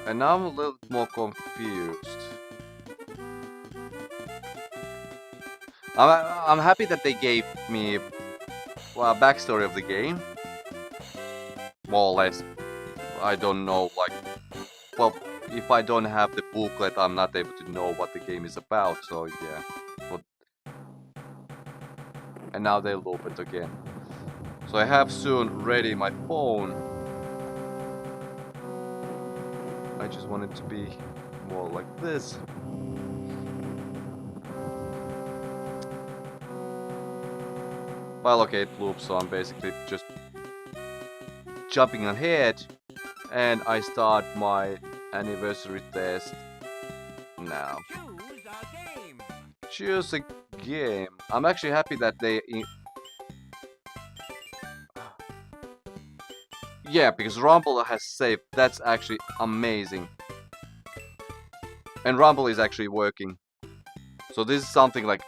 A: And now I'm a little more confused. I'm happy that they gave me a backstory of the game. More or less. I don't know, like... Well, if I don't have the booklet, I'm not able to know what the game is about, so yeah. But... And now they loop it again. So I have soon ready my phone. I just want it to be more like this. Well, okay, it loops, so I'm basically just jumping ahead, and I start my anniversary test now. Choose a game. I'm actually happy that they... Yeah, because Rumble has saved. That's actually amazing. And Rumble is actually working. So this is something like...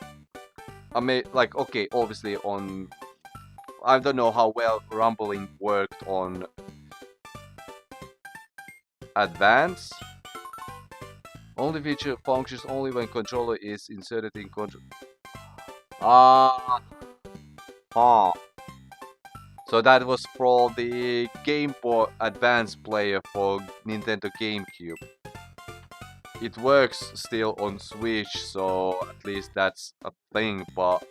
A: like, okay, obviously on... I don't know how well Rumbling worked on Advance. Only feature functions only when controller is inserted in control. So that was for the Game Boy Advance player for Nintendo GameCube. It works still on Switch, so at least that's a thing, but...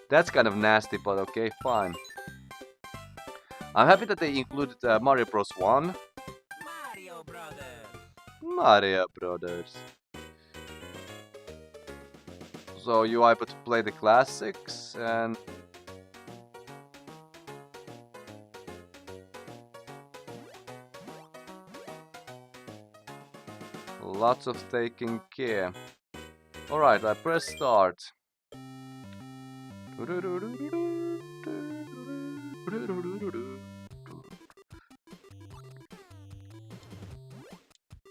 A: That's kind of nasty, but okay, fine. I'm happy that they included Mario Bros. 1. Mario Brothers. So you are able to play the classics and... Lots of taking care. Alright, I press start.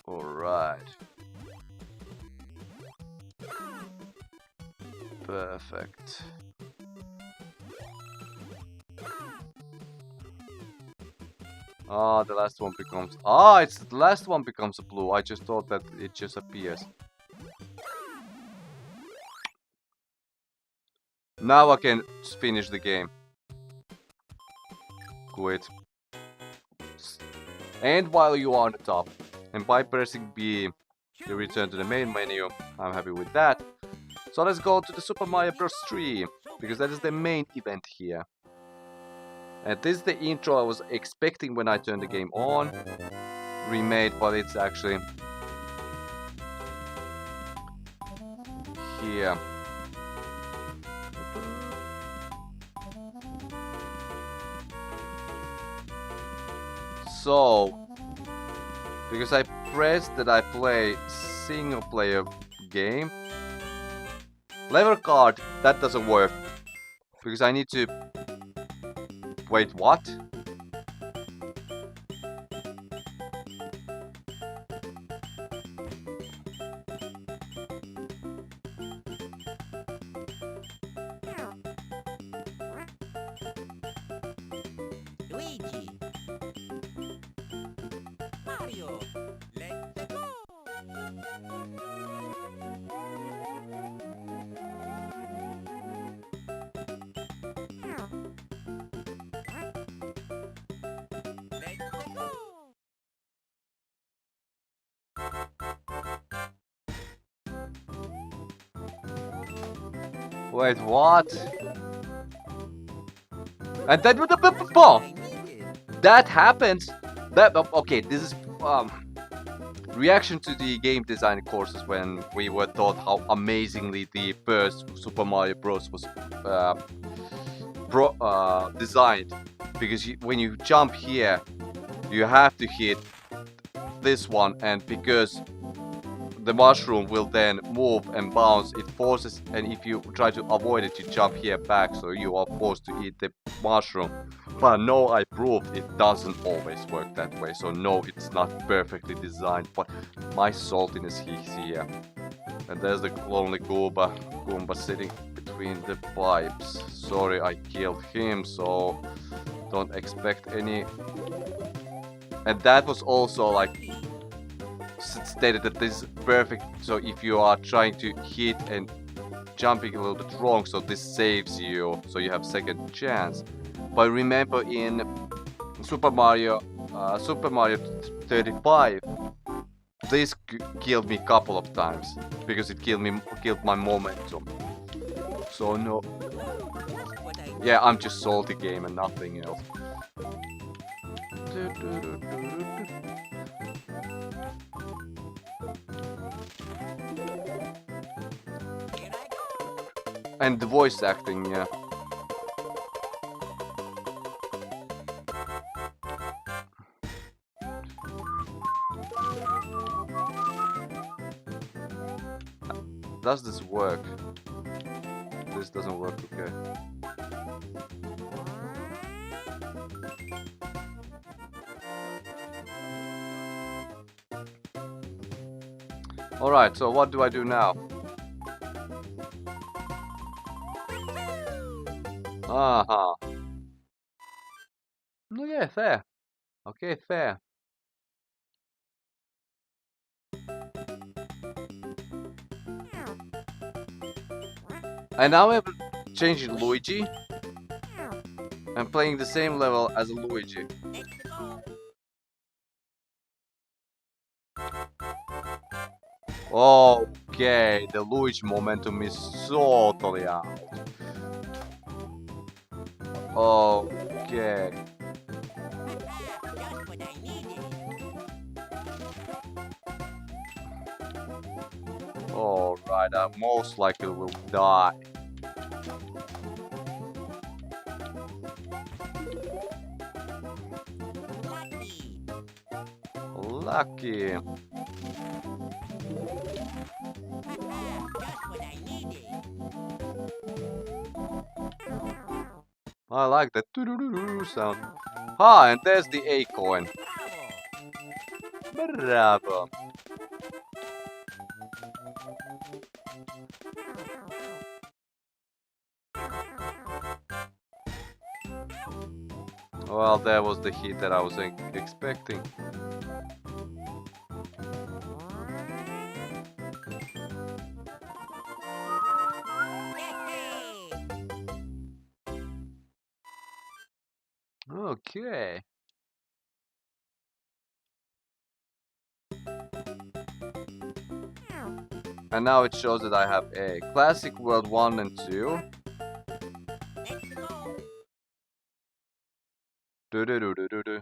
A: Alright. Perfect. The last one becomes... it's the last one becomes a blue. I just thought that it just appears. Now I can finish the game. Quit. And while you are on the top, and by pressing B, you return to the main menu. I'm happy with that. So let's go to the Super Mario Bros. 3, because that is the main event here. And this is the intro I was expecting when I turned the game on. Remade, but it's actually here. So, because I pressed that I play single player game, level card, that doesn't work. Because I need to... Wait, what?
B: Luigi. Mario. Let's go.
A: Wait, what? And then with the that happens. That okay. This is reaction to the game design courses when we were taught how amazingly the first Super Mario Bros. Was designed. Because when you jump here, you have to hit this one, and because the mushroom will then move and bounce. It forces, and if you try to avoid it, you jump here back, so you are forced to eat the mushroom. But no, I proved it doesn't always work that way, so no, it's not perfectly designed, but my saltiness is here. And there's the lonely Goomba sitting between the pipes. Sorry, I killed him, so don't expect any. And that was also like stated that this is perfect, so if you are trying to hit and jumping a little bit wrong, so this saves you, so you have second chance. But remember in Super Mario 35, this killed me a couple of times because it killed my momentum. So no, yeah, I'm just salty game and nothing else. And the voice acting, yeah. Does this work? This doesn't work, okay. Alright, so what do I do now? Aha. No, yeah, fair. Okay, fair. And now I'm changing Luigi. I'm playing the same level as Luigi. Okay, the Luigi momentum is totally out. Okay. Alright, I most likely will die. Lucky. I like that sound. Ah, and there's the A coin. Bravo. Well, that was the hit that I was expecting. Okay. And now it shows that I have a Classic World 1 and 2. Do do do do do do.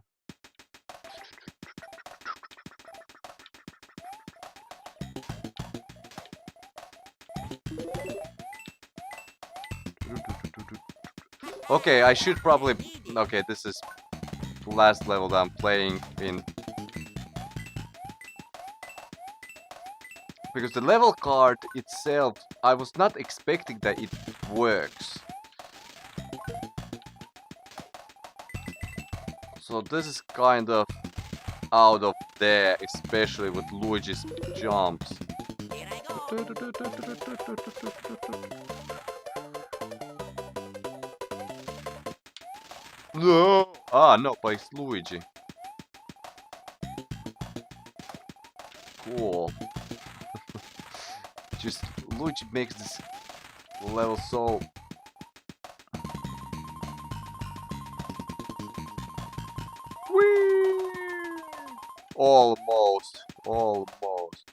A: Okay, I should probably... Okay, this is the last level that I'm playing in. Because the level card itself, I was not expecting that it works. So this is kind of out of there, especially with Luigi's jumps. No! Ah, no, but it's Luigi. Cool. Just Luigi makes this level so... Whee! Almost. Almost.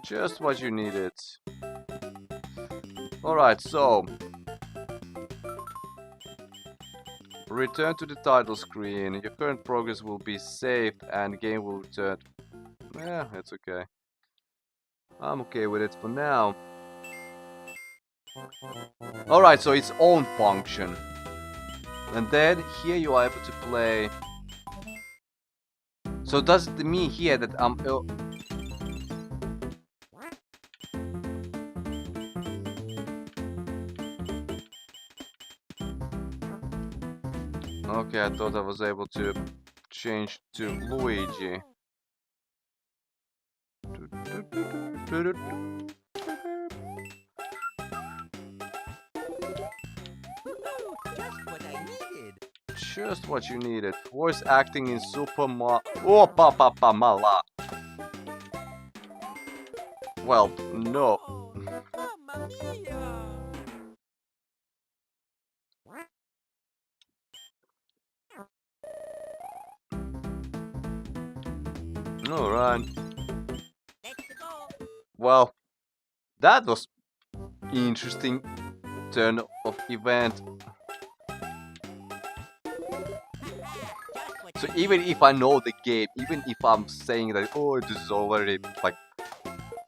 A: Just what you needed. Alright, so... Return to the title screen. Your current progress will be saved and game will return. Yeah, it's okay. I'm okay with it for now. Alright, so its own function. And then here you are able to play. So does it mean here that I'm... Okay, I thought I was able to change to Luigi.
B: Just what I needed.
A: Just what you needed. Voice acting in Super Mario. Oh, Papa Mala. Well, no.
B: Oh, mamma mia.
A: Alright.
B: Let's go.
A: Well, that was interesting turn of event.
B: Just what
A: So
B: I
A: even
B: needed.
A: if I know the game, even if I'm saying that, oh, this is already like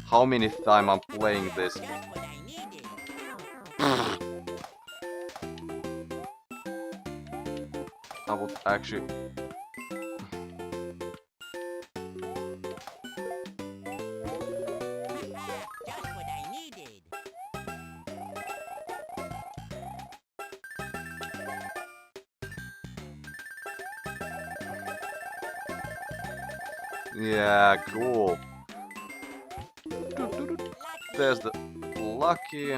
A: how many times I'm playing this.
B: Just what I needed.
A: I would actually.
B: Just what I needed.
A: Yeah, cool. There's
B: Lucky.
A: the lucky.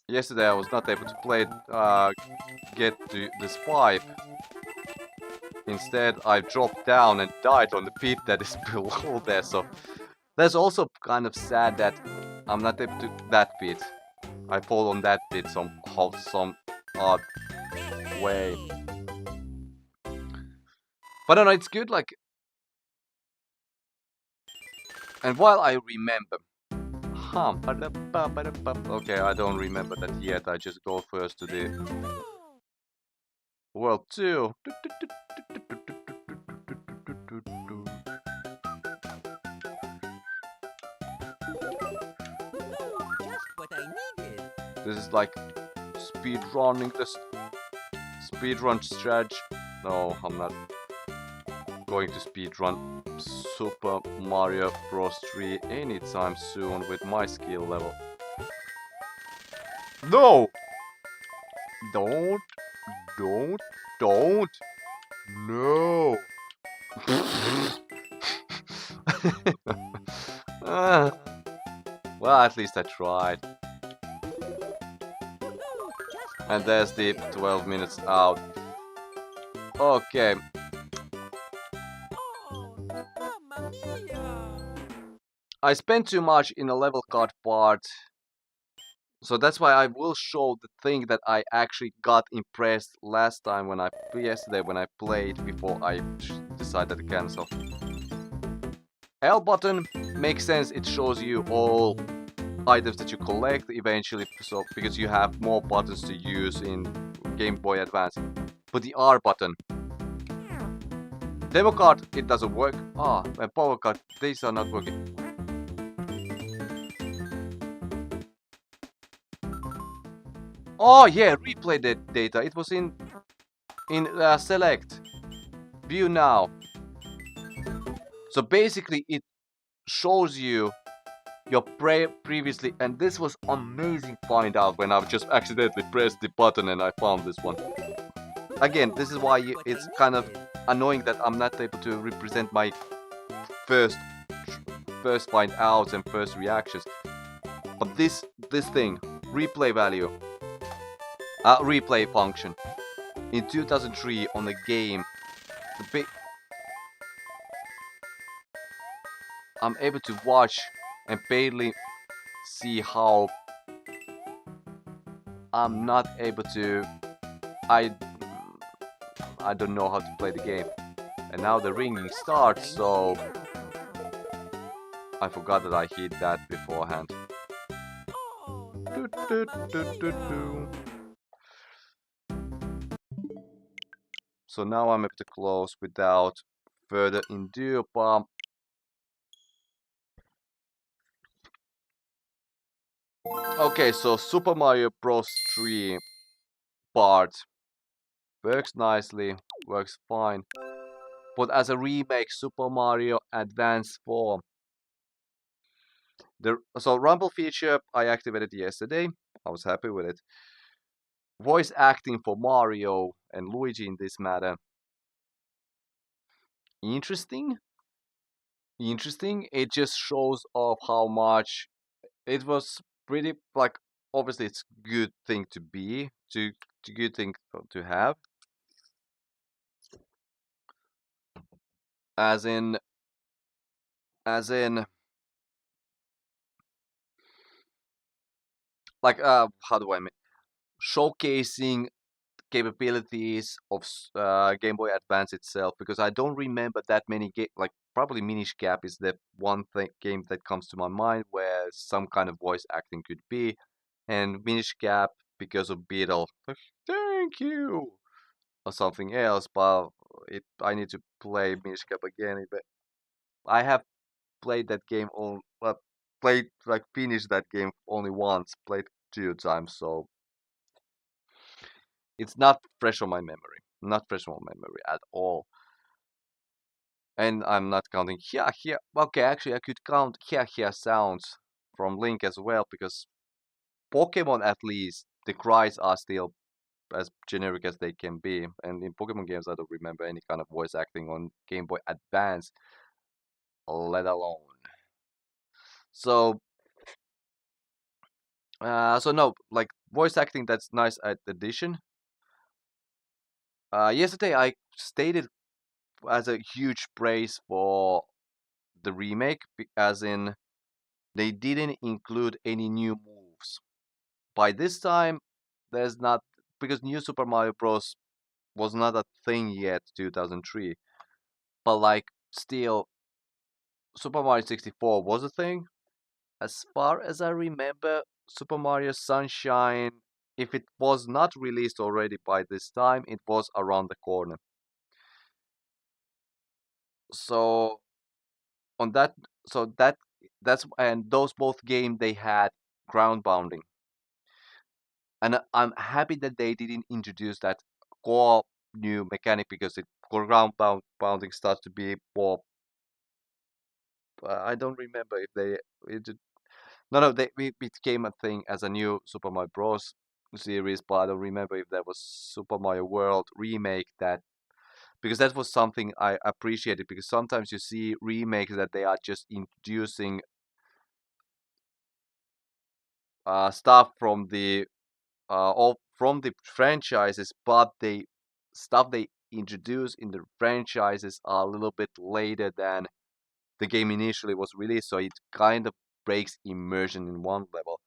A: Yesterday I was not able to play, get to this pipe. Instead, I dropped down and died on the pit that is below there. So that's also kind of sad that I'm not able to that pit. I fall on that pit somehow, some odd way. But I don't know, it's good. Like, and while I remember, okay, I don't remember that yet. I just go first to the world 2.
B: Just what I needed.
A: This is like speed running the speedrun strategy. No, I'm not going to speedrun Super Mario Bros. 3 anytime soon with my skill level. No! Don't! Don't! No! Ah, well, at least I tried. And there's the 12 minutes out. Okay.
B: Oh, mamma mia.
A: I spent too much in a level card part. So that's why I will show the thing that I actually got impressed last time when yesterday when I played before I decided to cancel. L button makes sense, it shows you all items that you collect eventually, so because you have more buttons to use in Game Boy Advance. But the R button, demo card, it doesn't work. And power card, these are not working. Oh yeah, replay the data. It was in select view now. So basically, it shows you your previously, and this was amazing. Find out when I've just accidentally pressed the button and I found this one. Again, this is why it's kind of annoying that I'm not able to represent my first find outs and first reactions. But this thing, replay value, replay function, in 2003 on the game, I'm able to watch and barely see how I'm not able to. I don't know how to play the game. And now the ringing starts, so I forgot that I hit that beforehand. So now I'm able to close without further ado. Okay, so Super Mario Bros. 3 part works nicely, works fine. But as a remake, Super Mario Advance 4. So Rumble feature I activated yesterday. I was happy with it. Voice acting for Mario and Luigi in this matter. Interesting. Interesting. It just shows off how much it was pretty like obviously it's good thing to be to good thing to have. As in as in like how do I mean showcasing capabilities of Game Boy Advance itself because I don't remember that many like probably Minish Cap is the one thing game that comes to my mind where some kind of voice acting could be, and Minish Cap because of Beetle, like, thank you or something else. But I need to play Minish Cap again. But I have played that game on played like finished that game only once, played 2 times, so it's not fresh on my memory. Not fresh on my memory at all. And I'm not counting here, here. Okay, actually, I could count here, here sounds from Link as well, because Pokemon, at least, the cries are still as generic as they can be. And in Pokemon games, I don't remember any kind of voice acting on Game Boy Advance, let alone. So, so no, like voice acting, that's nice addition. Yesterday, I stated as a huge praise for the remake, as in they didn't include any new moves. By this time, there's not because New Super Mario Bros. Was not a thing yet, 2003. But like, still, Super Mario 64 was a thing. As far as I remember, Super Mario Sunshine, if it was not released already by this time, it was around the corner. So on that, so that's and those both games they had ground bounding. And I'm happy that they didn't introduce that core new mechanic because it ground bounding starts to be more. I don't remember if they. No, it became a thing as a new Super Mario Bros. Series, but I don't remember if there was Super Mario World remake that because that was something I appreciated because sometimes you see remakes that they are just introducing stuff from the all from the franchises, but they stuff they introduce in the franchises are a little bit later than the game initially was released, so it kind of breaks immersion in one level.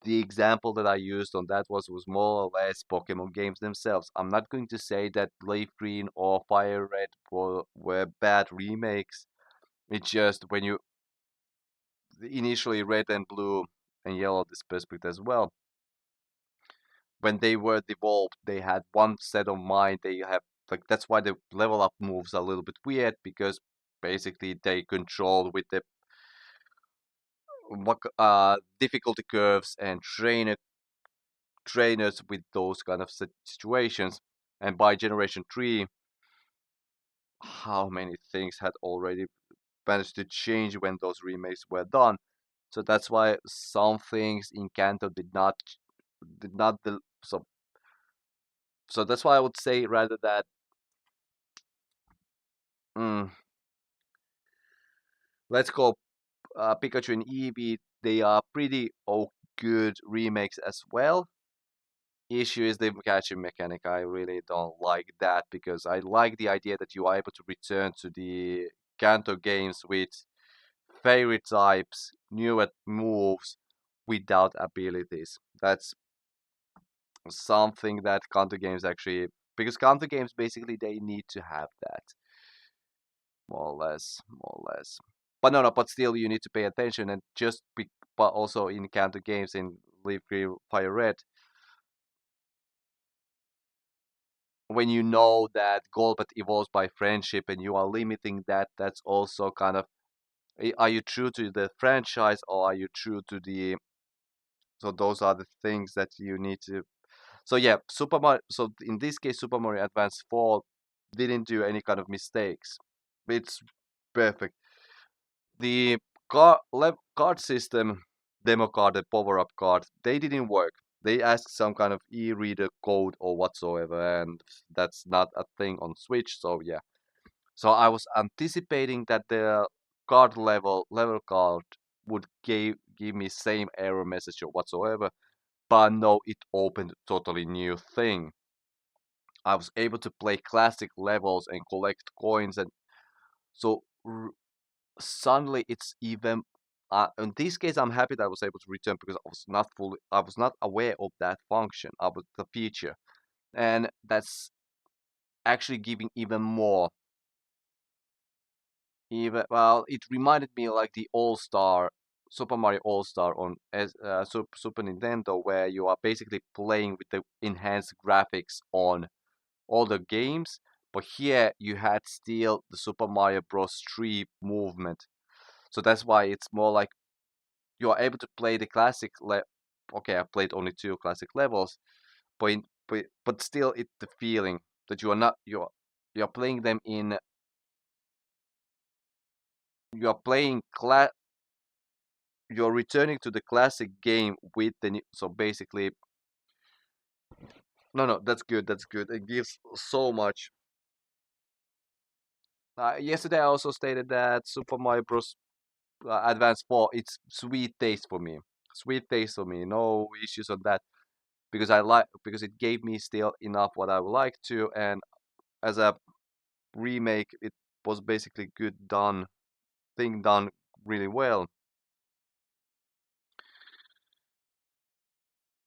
A: The example that I used on that was more or less Pokemon games themselves. I'm not going to say that Leaf Green or Fire Red were bad remakes. It's just when you initially Red and Blue and Yellow this perspective as well when they were devolved, they had one set of mind. They have like that's why the level up moves are a little bit weird because basically they control with the difficulty curves and trainers with those kind of situations. And by Generation 3, how many things had already managed to change when those remakes were done. So that's why some things in Kanto did not so that's why I would say rather that mm, let's go Pikachu and Eevee, they are pretty good remakes as well. Issue is the catching mechanic. I really don't like that because I like the idea that you are able to return to the Kanto games with favorite types, new moves without abilities. That's something that Kanto games actually because Kanto games basically they need to have that more or less, more or less. But no, but still, you need to pay attention and but also in counter games in Leaf Green, Fire Red. When you know that Golbat evolves by friendship and you are limiting that, that's also kind of, are you true to the franchise or are you true to the, so those are the things that you need to. So yeah, Super Mario, so in this case Super Mario Advance 4 didn't do any kind of mistakes. It's perfect. The card system, demo card, the power up card, they didn't work. They asked some kind of e-reader code or whatsoever, and that's not a thing on Switch. So yeah, so I was anticipating that the card level card would give me same error message or whatsoever, but no, it opened a totally new thing. I was able to play classic levels and collect coins, and so suddenly it's even. In this case, I'm happy that I was able to return because I was not aware of that function, of the feature, and that's actually giving even more. Even well, it reminded me like the All Star Super Mario All Star on Super Nintendo, where you are basically playing with the enhanced graphics on all the games, but here you had still the Super Mario Bros. 3 movement. So that's why it's more like you are able to play the classic okay, I played only 2 classic levels, but still it's the feeling that you are not you're playing them in you are playing you're returning to the classic game with the new, so basically no, that's good, that's good. It gives so much. Yesterday I also stated that Super Mario Bros. Advance 4, it's sweet taste for me. Sweet taste for me. No issues on that because it gave me still enough what I would like to, and as a remake, it was basically good done thing done really well.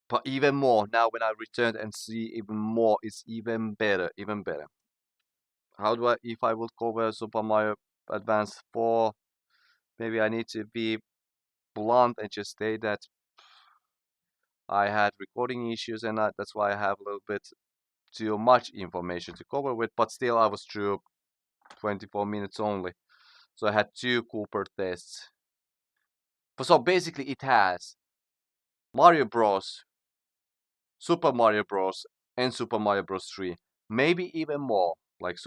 A: But even more now when I returned and see even more, it's even better, even better. How do I if I would cover Super Mario Advance 4? Maybe I need to be blunt and just say that I had recording issues and that's why I have a little bit too much information to cover with, but still I was through 24 minutes only. So I had 2 Cooper tests. So basically it has Mario Bros, Super Mario Bros, and Super Mario Bros 3. Maybe even more. Like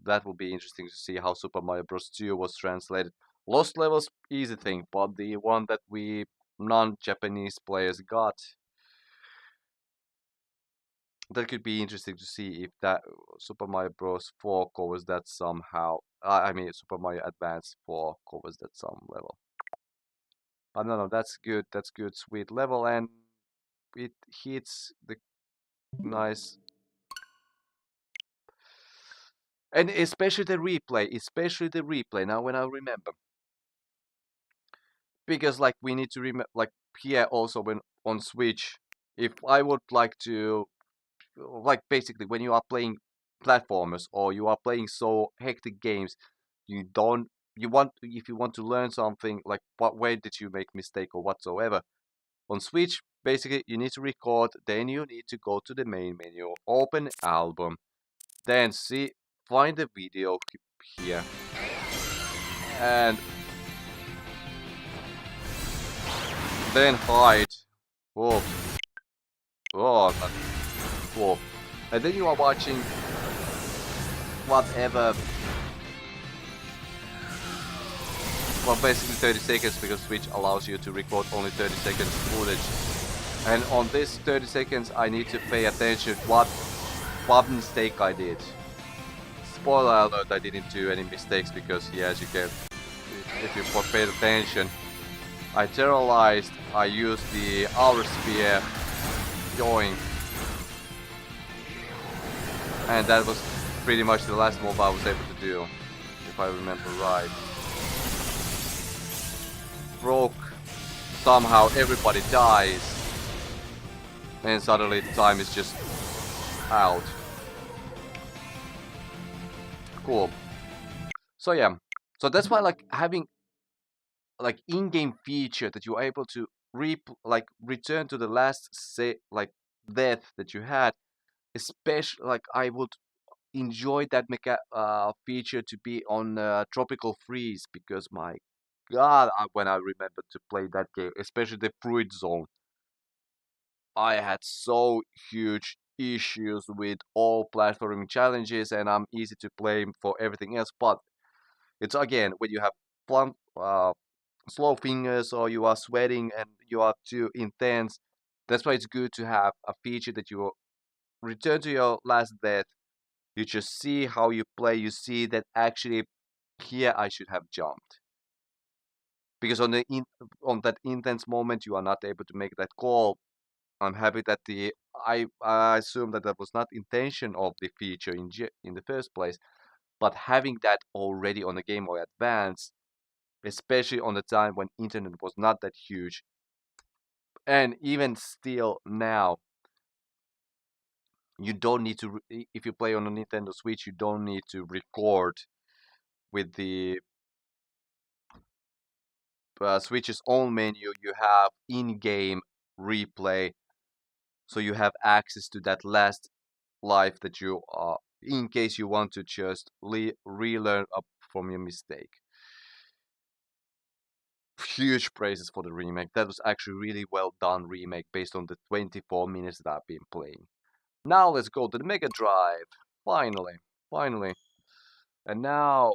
A: that would be interesting to see how Super Mario Bros 2 was translated. Lost Levels, easy thing, but the one that we non-Japanese players got, that could be interesting to see if that Super Mario Bros 4 covers that somehow. I mean, Super Mario Advance 4 covers that some level. But no, that's good. That's good, sweet level, and it hits the nice, and especially the replay. Especially the replay. Now, when I remember, because like we need to remember, like here also when on Switch, if I would like to, like basically when you are playing platformers or you are playing so hectic games, you don't you want if you want to learn something like what way did you make mistake or whatsoever on Switch, basically you need to record, then you need to go to the main menu, open album, then find the video here, and then hide. Whoa, oh, whoa, and then you are watching whatever. Well, basically 30 seconds because Switch allows you to record only 30 seconds footage. And on this 30 seconds, I need to pay attention what mistake I did. Spoiler alert, I didn't do any mistakes because, yeah, as you can, if you paid attention, I terrorized, I used the Hour Spear, yoink. And that was pretty much the last move I was able to do, if I remember right. Broke, somehow everybody dies, and suddenly the time is just out. Cool. So yeah, so that's why like having like in-game feature that you're able to like return to the last say like death that you had, especially like I would enjoy that feature to be on tropical freeze because my god, when I remember to play that game, especially the fruit zone, I had so huge issues with all platforming challenges, and I'm easy to blame for everything else. But it's again when you have plump, slow fingers or you are sweating and you are too intense. That's why it's good to have a feature that you return to your last death. You just see how you play. You see that actually here I should have jumped because on that intense moment you are not able to make that call. I'm happy that I assume that that was not intention of the feature in the first place, but having that already on the Game Boy Advance, especially on the time when internet was not that huge, and even still now, you don't need to if you play on a Nintendo Switch, you don't need to record with the Switch's own menu. You have in-game replay, so you have access to that last life that you are, in case you want to just relearn up from your mistake. Huge praises for the remake. That was actually really well done remake based on the 24 minutes that I've been playing. Now let's go to the Mega Drive. Finally, finally. And now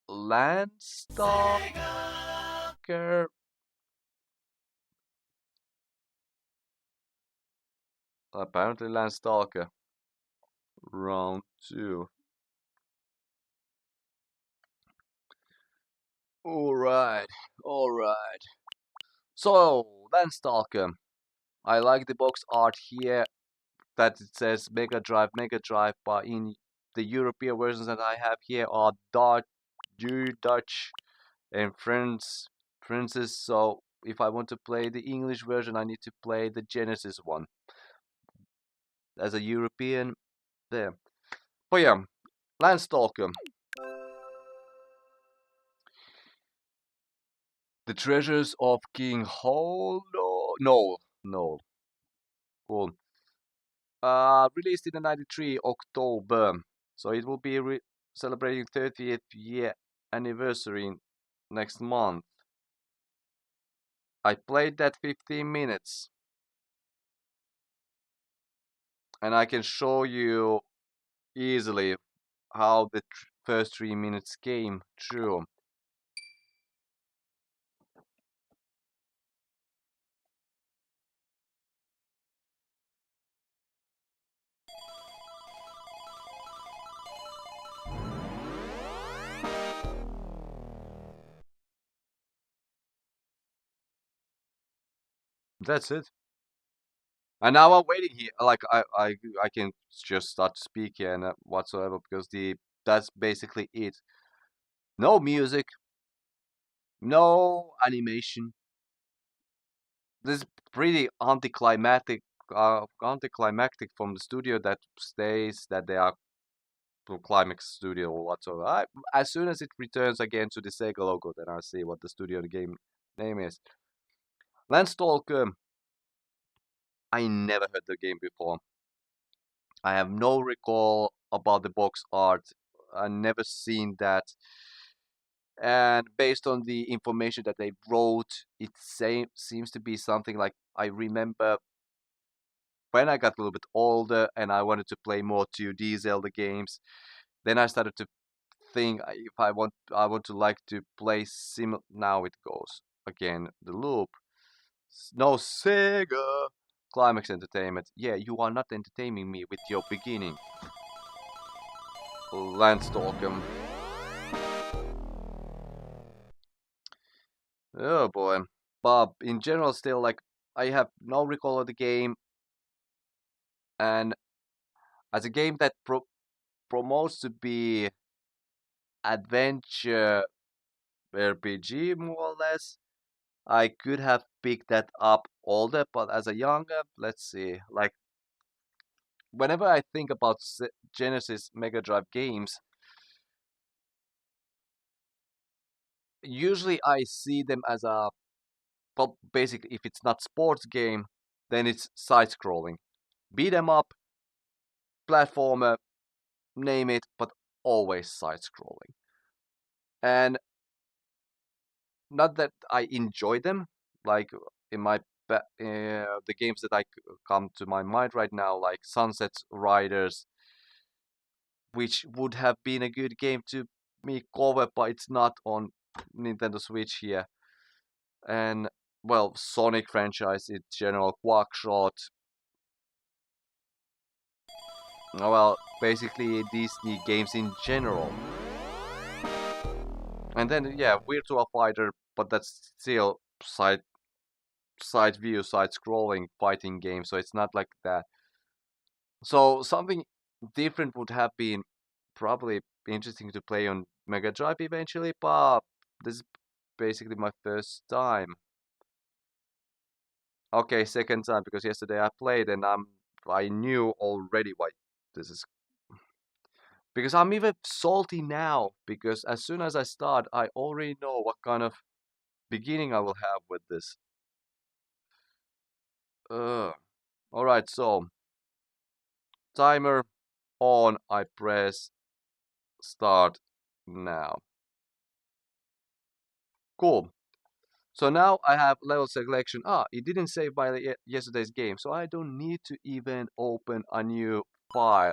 A: Landstalker. Apparently Landstalker. Round 2. Alright, alright. So, Landstalker. I like the box art here that it says Mega Drive, but in the European versions that I have here are Dutch and Francis. So if I want to play the English version, I need to play the Genesis one as a European. There, but yeah, Landstalker, the treasures of King Holo. No, cool. Released in the '93 October, so it will be celebrating 30th year anniversary next month. I played that 15 minutes, and I can show you easily how the first 3 minutes came true. That's it. And now I'm waiting here. Like I can just start to speak here and whatsoever because the that's basically it. No music, no animation. This is pretty anticlimactic from the studio that states that they are climax studio or whatsoever. As soon as it returns again to the Sega logo, then I'll see what the studio the game name is. Landstalker. I never heard the game before. I have no recall about the box art. I never seen that. And based on the information that they wrote, it seems to be something like I remember when I got a little bit older and I wanted to play more 2D Zelda games. Then I started to think if I want to like to play sim. Now it goes again the loop. No Sega. Climax Entertainment. Yeah, you are not entertaining me with your beginning. Landstalker. Oh boy. But in general, still, like, I have no recall of the game, and as a game that promotes to be adventure RPG, more or less, I could have picked that up older, but as a younger, let's see, like, whenever I think about Genesis Mega Drive games, usually I see them as a well, basically, if it's not sports game, then it's side-scrolling. Beat 'em up, platformer, name it, but always side-scrolling. And not that I enjoy them, like in my the games that come to my mind right now, like Sunset Riders, which would have been a good game to me cover, but it's not on Nintendo Switch here. And well, Sonic franchise in general, Quackshot. Well, basically Disney games in general. And then yeah, Virtua Fighter, but that's still side view, side scrolling fighting game, so it's not like that. So something different would have been probably interesting to play on Mega Drive eventually, but this is basically my first time. Okay, second time because yesterday I played and I knew already why this is because I'm even salty now because as soon as I start I already know what kind of beginning I will have with this. Alright, so timer on, I press start now. Cool. So now I have level selection. It didn't save by yesterday's game, so I don't need to even open a new file.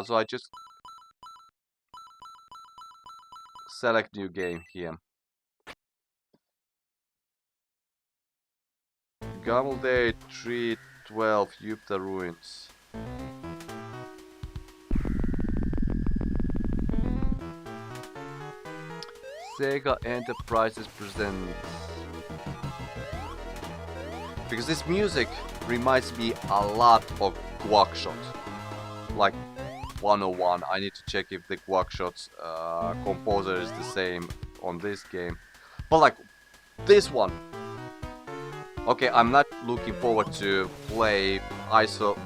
A: So I just select new game here. Gamble Day 312 Yupta Ruins. Sega Enterprises presents. Because this music reminds me a lot of Quackshot. Like 101. I need to check if the Quackshot's composer is the same on this game. But like this one. Okay, I'm not looking forward to play isometric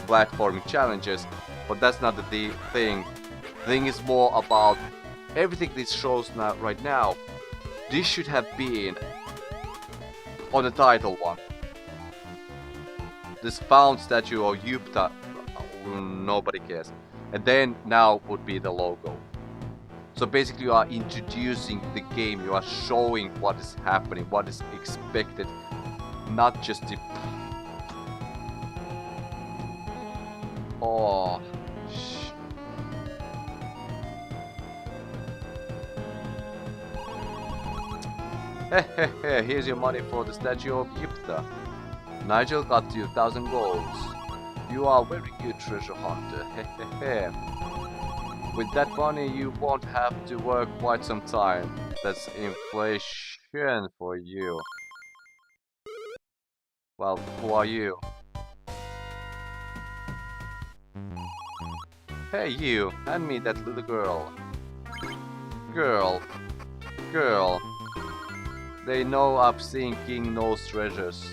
A: platforming challenges, but that's not the thing. The thing is more about everything this shows right now. This should have been on the title one. This found statue of Yupta, nobody cares. And then now would be the logo. So basically you are introducing the game, you are showing what is happening, what is expected, not just the... Oh... Hehehe, here's your money for the statue of Yupta. Nigel got you 1,000 golds. You are a very good treasure hunter, hehehe. With that money you won't have to work quite some time. That's inflation for you. Well, who are you? Hey you, hand me that little girl. Girl. They know I've seen King knows treasures.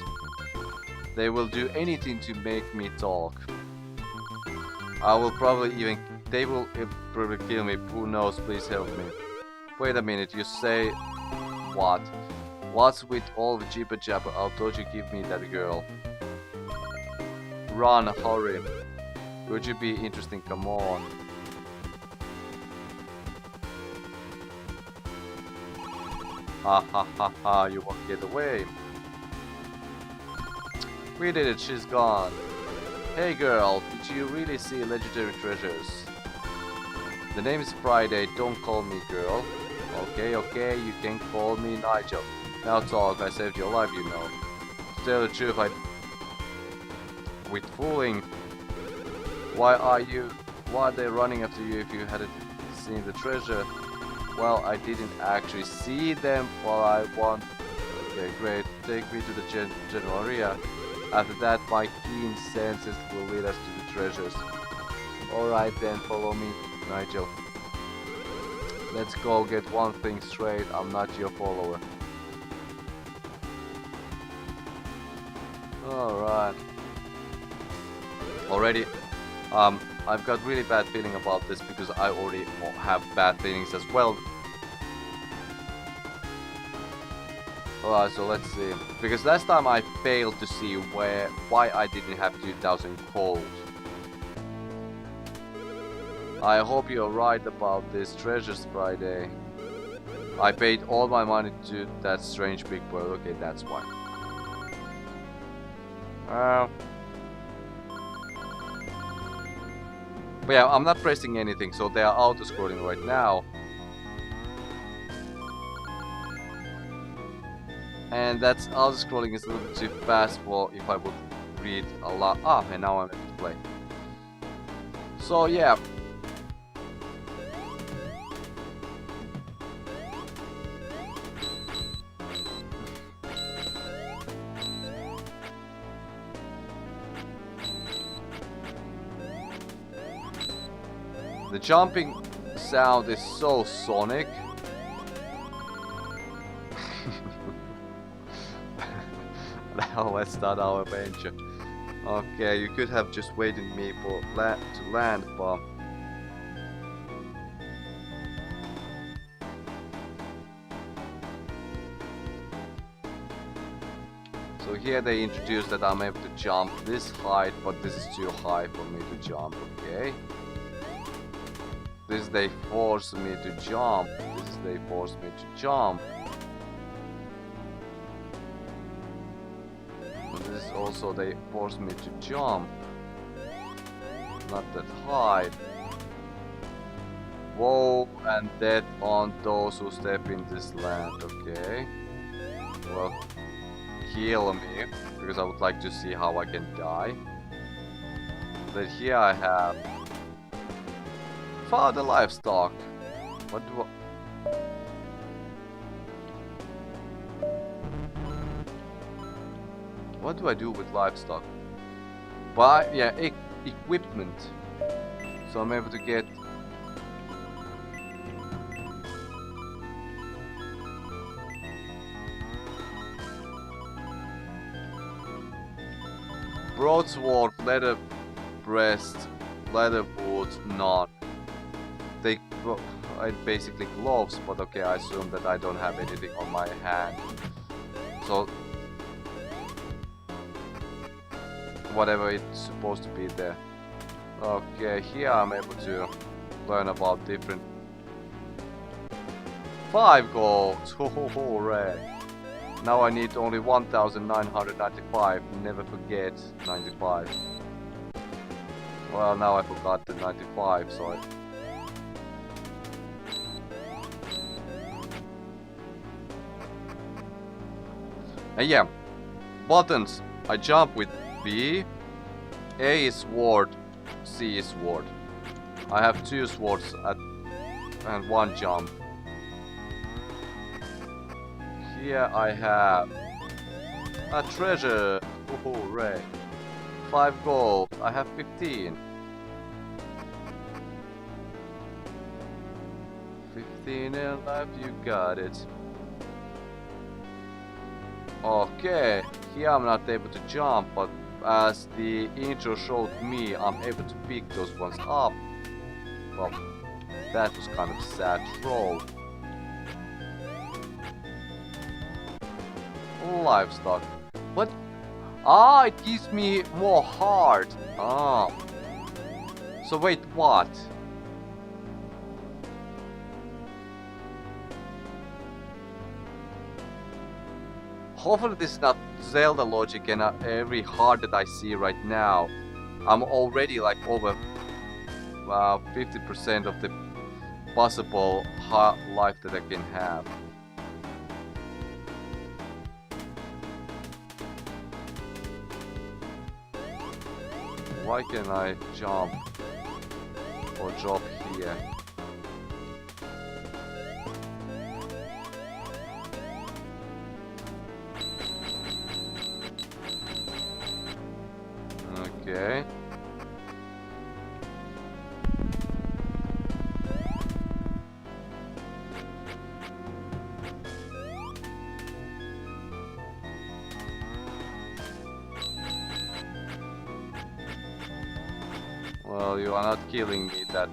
A: They will do anything to make me talk. They will probably kill me, who knows, please help me. Wait a minute, you say... What? What's with all the jibber jabber? I thought you give me that girl. Run, hurry. Would you be interesting? Come on. Ha ha ha ha, you won't get away. We did it, she's gone. Hey girl, did you really see legendary treasures? The name is Friday, don't call me girl. Okay, you can call me Nigel. Now talk, I saved your life, you know. To tell the truth, with fooling. Why are they running after you if you hadn't seen the treasure? Well, I didn't actually see them while I want. Okay, great. Take me to the general area. After that, my keen senses will lead us to the treasures. Alright then, follow me, Nigel. Let's go get one thing straight, I'm not your follower. Alright. Already, I've got really bad feeling about this because I already have bad feelings as well. Alright, so let's see. Because last time I failed to see why I didn't have 2000 gold. I hope you're right about this Treasures Friday. I paid all my money to that strange big boy. Okay, that's why. But yeah, I'm not pressing anything, so they are auto-scrolling right now. And that's auto-scrolling is a little bit too fast for if I would read a lot. Ah, and now I'm able to play. So yeah. The jumping sound is so sonic. Now let's start our adventure. Okay, you could have just waited me for to land, but so here they introduced that I'm able to jump this height, but this is too high for me to jump. Okay. This they force me to jump. This they force me to jump. This also they force me to jump. Not that high. Woe and death on those who step in this land. Okay. Well, kill me because I would like to see how I can die. But here I have Father livestock. What do I... What do I do with livestock? Buy, yeah, equipment. So I'm able to get... Broadsword, leather breast, leather boots, none. They basically gloves, but okay, I assume that I don't have anything on my hand. So whatever it's supposed to be there. Okay, here I'm able to learn about different 5 golds. Hooray! Now I need only 1995. Never forget 95. Well, now I forgot the 95, so I... And yeah, buttons. I jump with B. A is sword, C is sword. I have 2 swords and 1 jump. Here I have a treasure. Hooray! 5 gold. I have 15. 15 in life, you got it. Okay, here I'm not able to jump, but as the intro showed me, I'm able to pick those ones up. Well, that was kind of sad throw. Livestock. What? Ah, it gives me more heart. Ah. So wait, what? Hopefully this is not Zelda logic and every heart that I see right now. I'm already like over 50% of the possible life that I can have. Why can I jump or drop here? Okay. Well, you are not killing me that.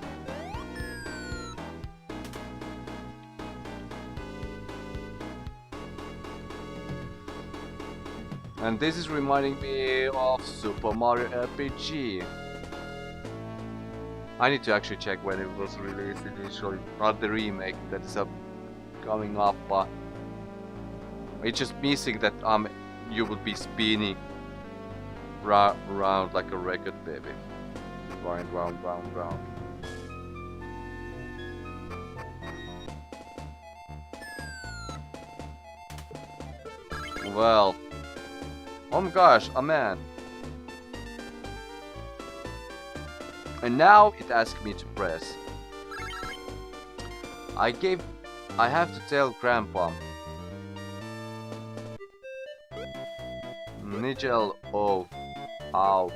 A: And this is reminding me of Super Mario RPG. I need to actually check when it was released initially, not the remake that is coming up, but it's just missing that you would be spinning round like a record, baby. Round, round, round, round. Well, oh my gosh, a man. And now it asks me to press. I have to tell Grandpa. Nigel, oh, ow.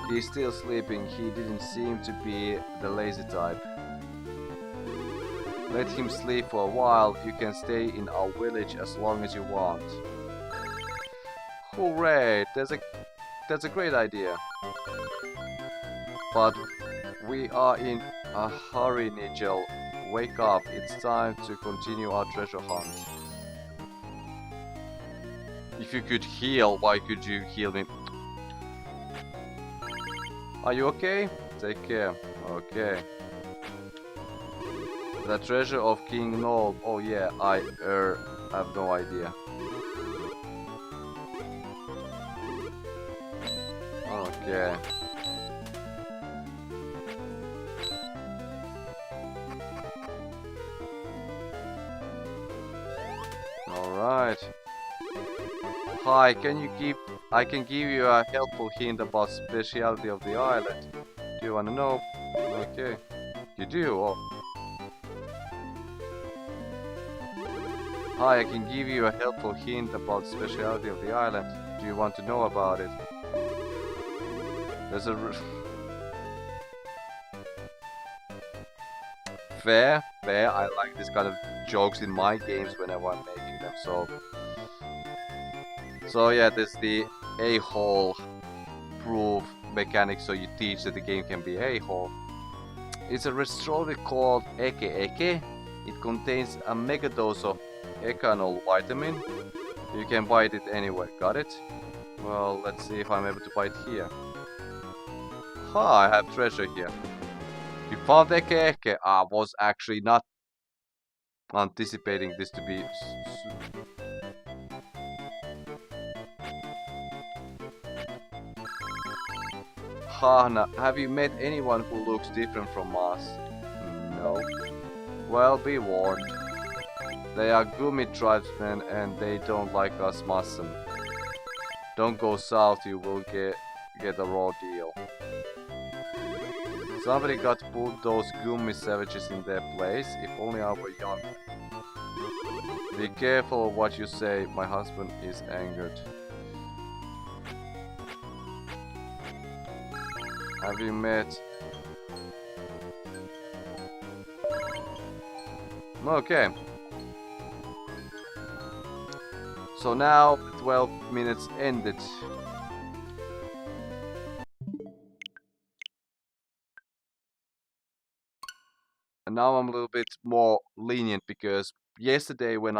A: He's still sleeping, he didn't seem to be the lazy type. Let him sleep for a while, you can stay in our village as long as you want. Hooray, that's a great idea. But we are in a hurry, Nigel. Wake up, it's time to continue our treasure hunt. If you could heal, why could you heal me? Are you okay? Take care. Okay. The treasure of King Noel. Oh yeah, I have no idea. Okay. Alright. Hi, I can give you a helpful hint about specialty of the island. Do you wanna know? Okay. You do? Oh. Hi, I can give you a helpful hint about specialty of the island. Do you want to know about it? There's a fair. I like this kind of jokes in my games whenever I'm making them. So yeah, there's the a-hole proof mechanic. So you teach that the game can be a-hole. It's a restorative called Eke Eke. It contains a mega dose of Ecanol vitamin. You can buy it anywhere. Got it? Well, let's see if I'm able to buy it here. I have treasure here. You found Eke Eke. I was actually not anticipating this to be... Hana, have you met anyone who looks different from us? No. Well, be warned. They are Gumi tribesmen and they don't like us Muslim. Don't go south, you will get a raw deal. Somebody got to put those Gumi savages in their place, if only I were young. Be careful of what you say, my husband is angered. Have you met? Okay. So now the 12 minutes ended. And now I'm a little bit more lenient because yesterday when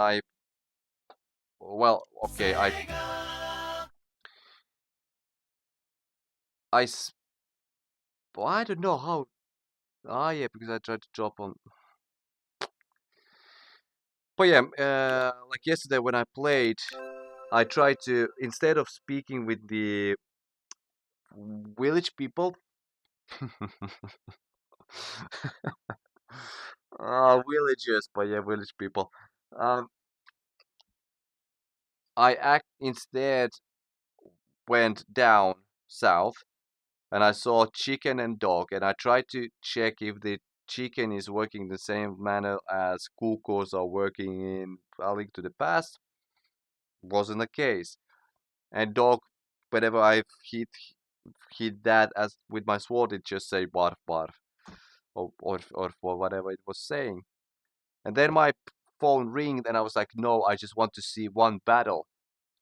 A: well, okay, I don't know how. Yeah, because I tried to drop on. But yeah, like yesterday when I played, I tried to, instead of speaking with the village people, villagers, but yeah, village people. Um, I instead went down south and I saw chicken and dog, and I tried to check if the chicken is working the same manner as cuckoos are working in A Link to the Past. Wasn't the case. And dog, whenever I hit that as with my sword, it just say barf barf or for whatever it was saying. And then my phone ringed, and I was like, no, I just want to see one battle.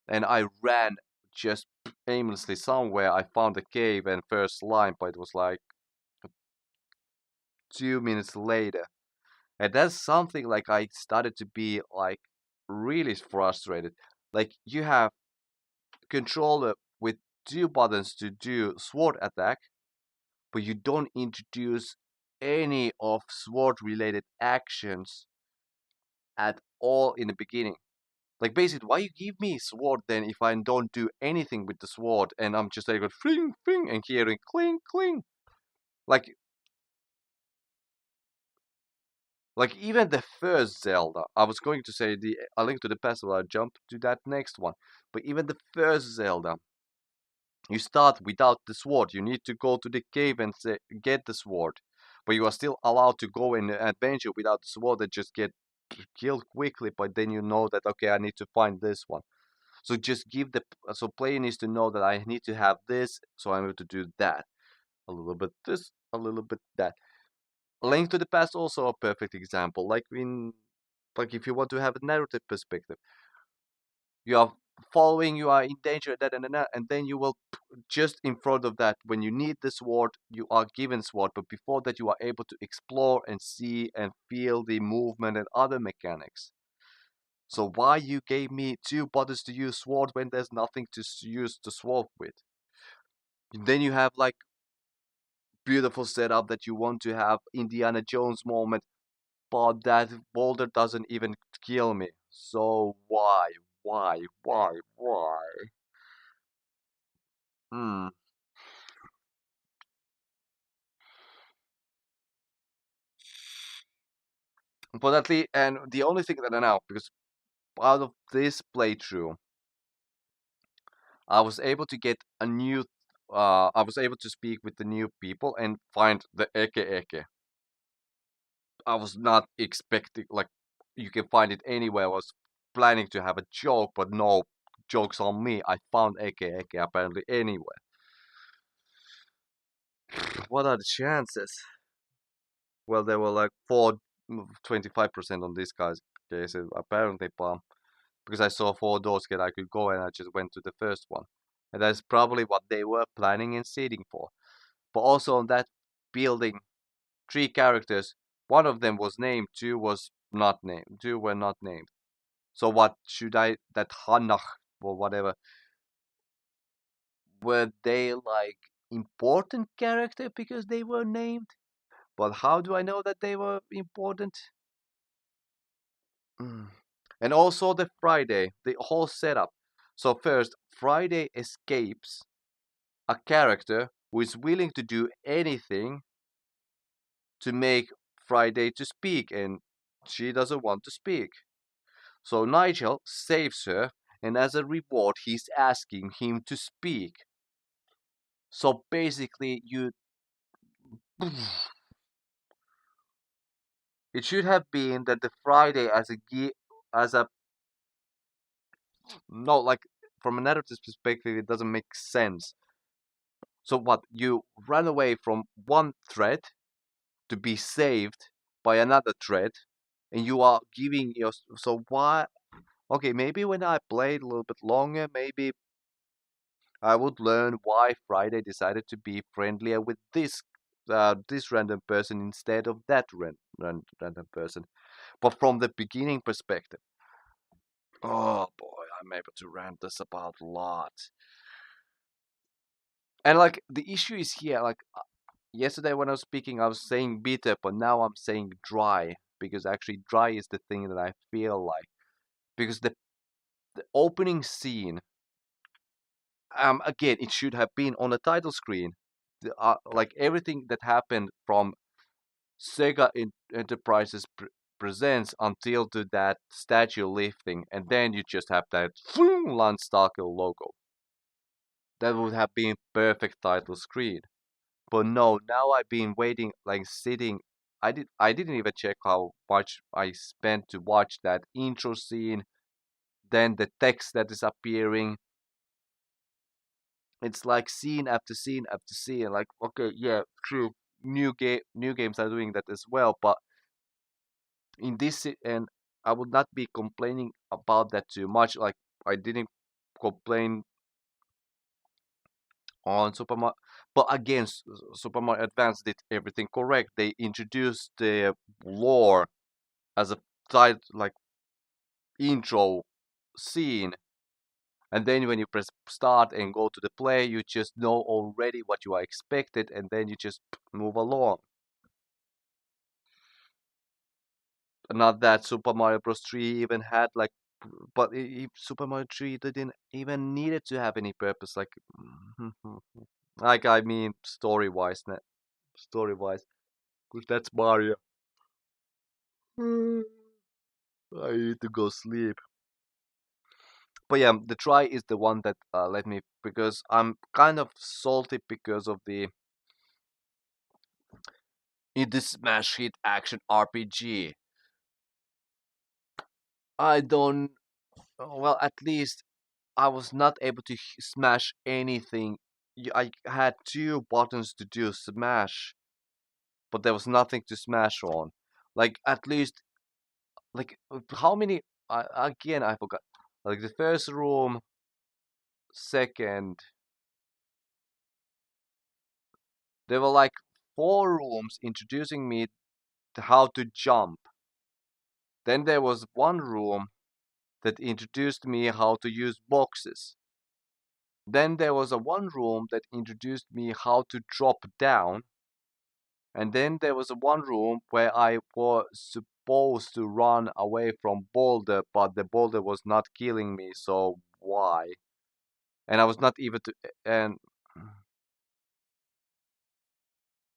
A: And I ran just aimlessly somewhere. I found a cave and first line, but it was like 2 minutes later. And that's something like I started to be like really frustrated. Like you have controller with two buttons to do sword attack, but you don't introduce any of sword related actions at all in the beginning. Like basically, why you give me sword then if I don't do anything with the sword and I'm just like fling fling and hearing cling cling. Like like even the first Zelda, I was going to say the A Link to the Past, but I jumped to that next one. But even the first Zelda, you start without the sword. You need to go to the cave and get the sword. But you are still allowed to go in an adventure without the sword and just get killed quickly. But then you know that, okay, I need to find this one. So just give the so player needs to know that I need to have this, so I'm able to do that. A little bit this, a little bit that. Link to the Past also a perfect example. Like if you want to have a narrative perspective, you are following, you are in danger, that and that, and then you will just in front of that, when you need the sword, you are given sword, but before that, you are able to explore and see and feel the movement and other mechanics. So why you gave me two buttons to use sword when there's nothing to use the sword with? Then you have like beautiful setup that you want to have Indiana Jones moment, but that boulder doesn't even kill me. So why? Hmm. But at least, and the only thing that I know, because out of this playthrough, I was able to get a new. I was able to speak with the new people and find the Eke Eke. I was not expecting, like, you can find it anywhere. I was planning to have a joke, but no jokes on me. I found Eke Eke apparently anywhere. What are the chances? Well, there were like 25% on this guy's case, apparently, but because I saw four doors that I could go and I just went to the first one. And that's probably what they were planning and seeding for. But also on that building, three characters, one of them was named, two was not named, two were not named. So what should I, that Hanach or whatever, were they like important character because they were named? But how do I know that they were important? Mm. And also the Friday, the whole setup. So first, Friday escapes a character who is willing to do anything to make Friday to speak, and she doesn't want to speak. So Nigel saves her, and as a reward, he's asking him to speak. So basically, you. It should have been that the Friday as a no, like from a narrative perspective, it doesn't make sense. So what? You run away from one threat to be saved by another threat, and you are giving your. So why? Okay, maybe when I played a little bit longer, maybe I would learn why Friday decided to be friendlier with this random person instead of that random person. But from the beginning perspective, oh boy, I'm able to rant this about a lot. And like the issue is here, like yesterday when I was speaking, I was saying bitter, but now I'm saying dry because actually dry is the thing that I feel like because the opening scene, again, it should have been on the title screen. Like everything that happened from Sega Enterprises presents until to that statue lifting, and then you just have that Landstalker logo. That would have been perfect title screen. But no, now I've been waiting, like sitting. I didn't even check how much I spent to watch that intro scene. Then the text that is appearing. It's like scene after scene after scene. Like okay, yeah, true. New games are doing that as well. But in this and I would not be complaining about that too much. Like I didn't complain on Super Mario, but again, Super Mario Advance did everything correct. They introduced the lore as a title, like intro scene, and then when you press start and go to the play, you just know already what you are expected, and then you just move along. Not that Super Mario Bros. 3 even had like, but Super Mario 3 didn't even needed to have any purpose, like I mean story-wise, story-wise, because that's Mario. I need to go sleep. But yeah, the try is the one that let me, because I'm kind of salty because of the in this smash hit action RPG. I don't, well, at least I was not able to smash anything. I had two buttons to do smash, but there was nothing to smash on. Like at least, like how many? Again, I forgot. Like the first room, second. There were like four rooms introducing me to how to jump. Then there was one room that introduced me how to use boxes. Then there was a one room that introduced me how to drop down. And then there was a one room where I was supposed to run away from boulder, but the boulder was not killing me, so why? And I was not even to,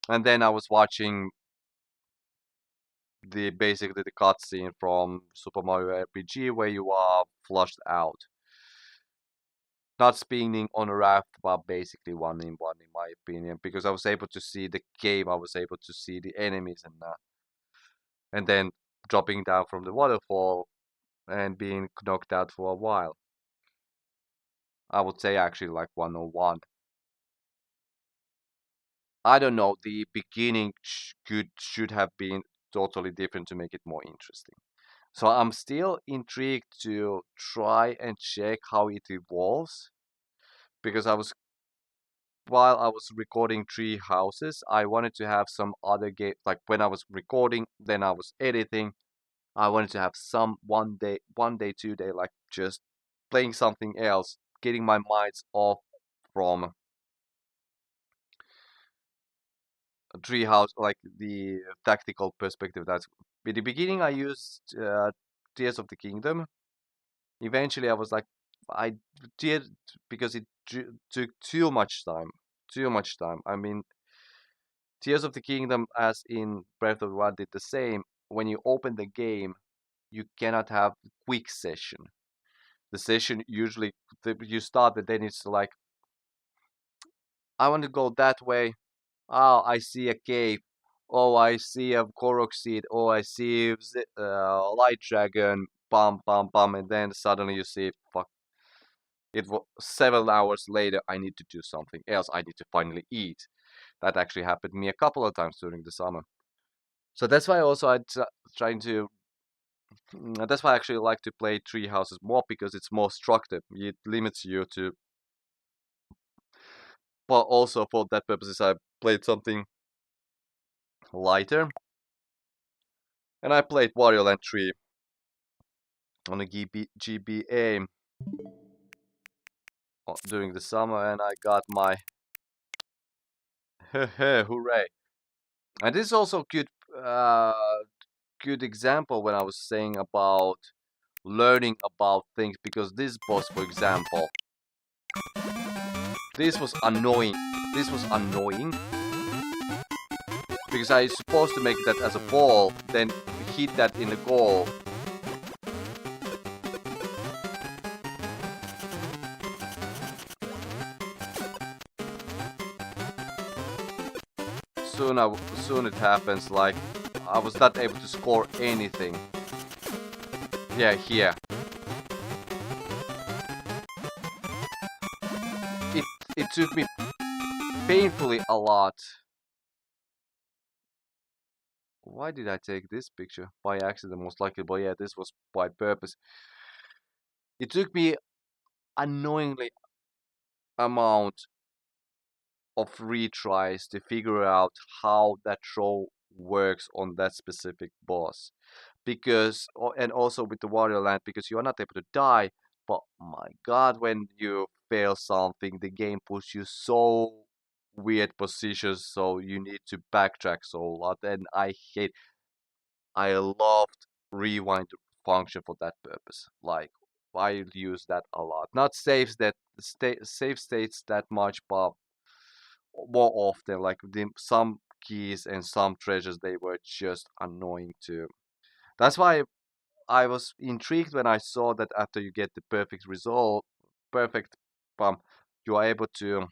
A: and then I was watching the basically the cutscene from Super Mario RPG where you are flushed out. Not spinning on a raft, but basically one in my opinion, because I was able to see the game, I was able to see the enemies and then dropping down from the waterfall and being knocked out for a while. I would say actually like 101. I don't know, the beginning should have been totally different to make it more interesting. So I'm still intrigued to try and check how it evolves because I was while I was recording Tree Houses, I wanted to have some other game like when I was recording, then I was editing. I wanted to have some one day, 2 day, like just playing something else, getting my minds off from Treehouse, like the tactical perspective. That's in the beginning I used Tears of the Kingdom. Eventually I was like, I did because it took too much time. Too much time. I mean, Tears of the Kingdom, as in Breath of the Wild, did the same. When you open the game, you cannot have quick session. The session usually you start, and then it's like, I want to go that way. Oh, I see a cave. Oh, I see a Korok seed. Oh, I see light dragon. Bum, bum, bum, and then suddenly you see, fuck. It was several hours later. I need to do something else. I need to finally eat. That actually happened to me a couple of times during the summer. So that's why also trying to. That's why I actually like to play Tree Houses more because it's more structured. It limits you to. But also for that purposes, I played something lighter, and I played Wario Land 3 on a GBA during the summer, and I got my hooray! And this is also uh, good example when I was saying about learning about things because this boss, for example, this was annoying. This was annoying because I was supposed to make that as a ball, then hit that in the goal. Soon it happens. Like I was not able to score anything. Yeah, here. It took me painfully a lot. Why did I take this picture? By accident, most likely, but yeah, this was by purpose. It took me annoyingly amount of retries to figure out how that throw works on that specific boss. because and also with the Wario Land because you are not able to die. But my God, when you fail something, the game puts you so weird positions, so you need to backtrack so a lot. And I loved rewind function for that purpose. Like I use that a lot. Not save states that much, but more often. Like some keys and some treasures, they were just annoying too. That's why I was intrigued when I saw that after you get the perfect result, perfect bump, you are able to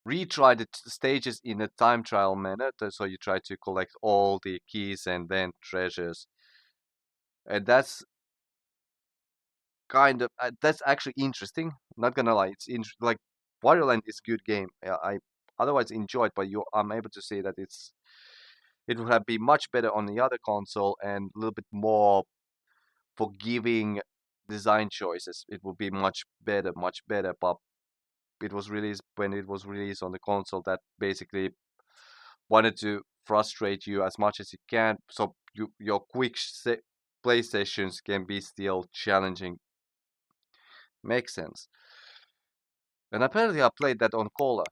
A: retry the stages in a time trial manner. So you try to collect all the keys and then treasures, and that's actually interesting. Not gonna lie, like Wario Land is a good game. I otherwise enjoyed, but I'm able to say that it would have been much better on the other console and a little bit more forgiving design choices. It would be much better, much better. But it was released when it was released on the console that basically wanted to frustrate you as much as you can, so your play sessions can be still challenging. Makes sense. And apparently, I played that on Cola.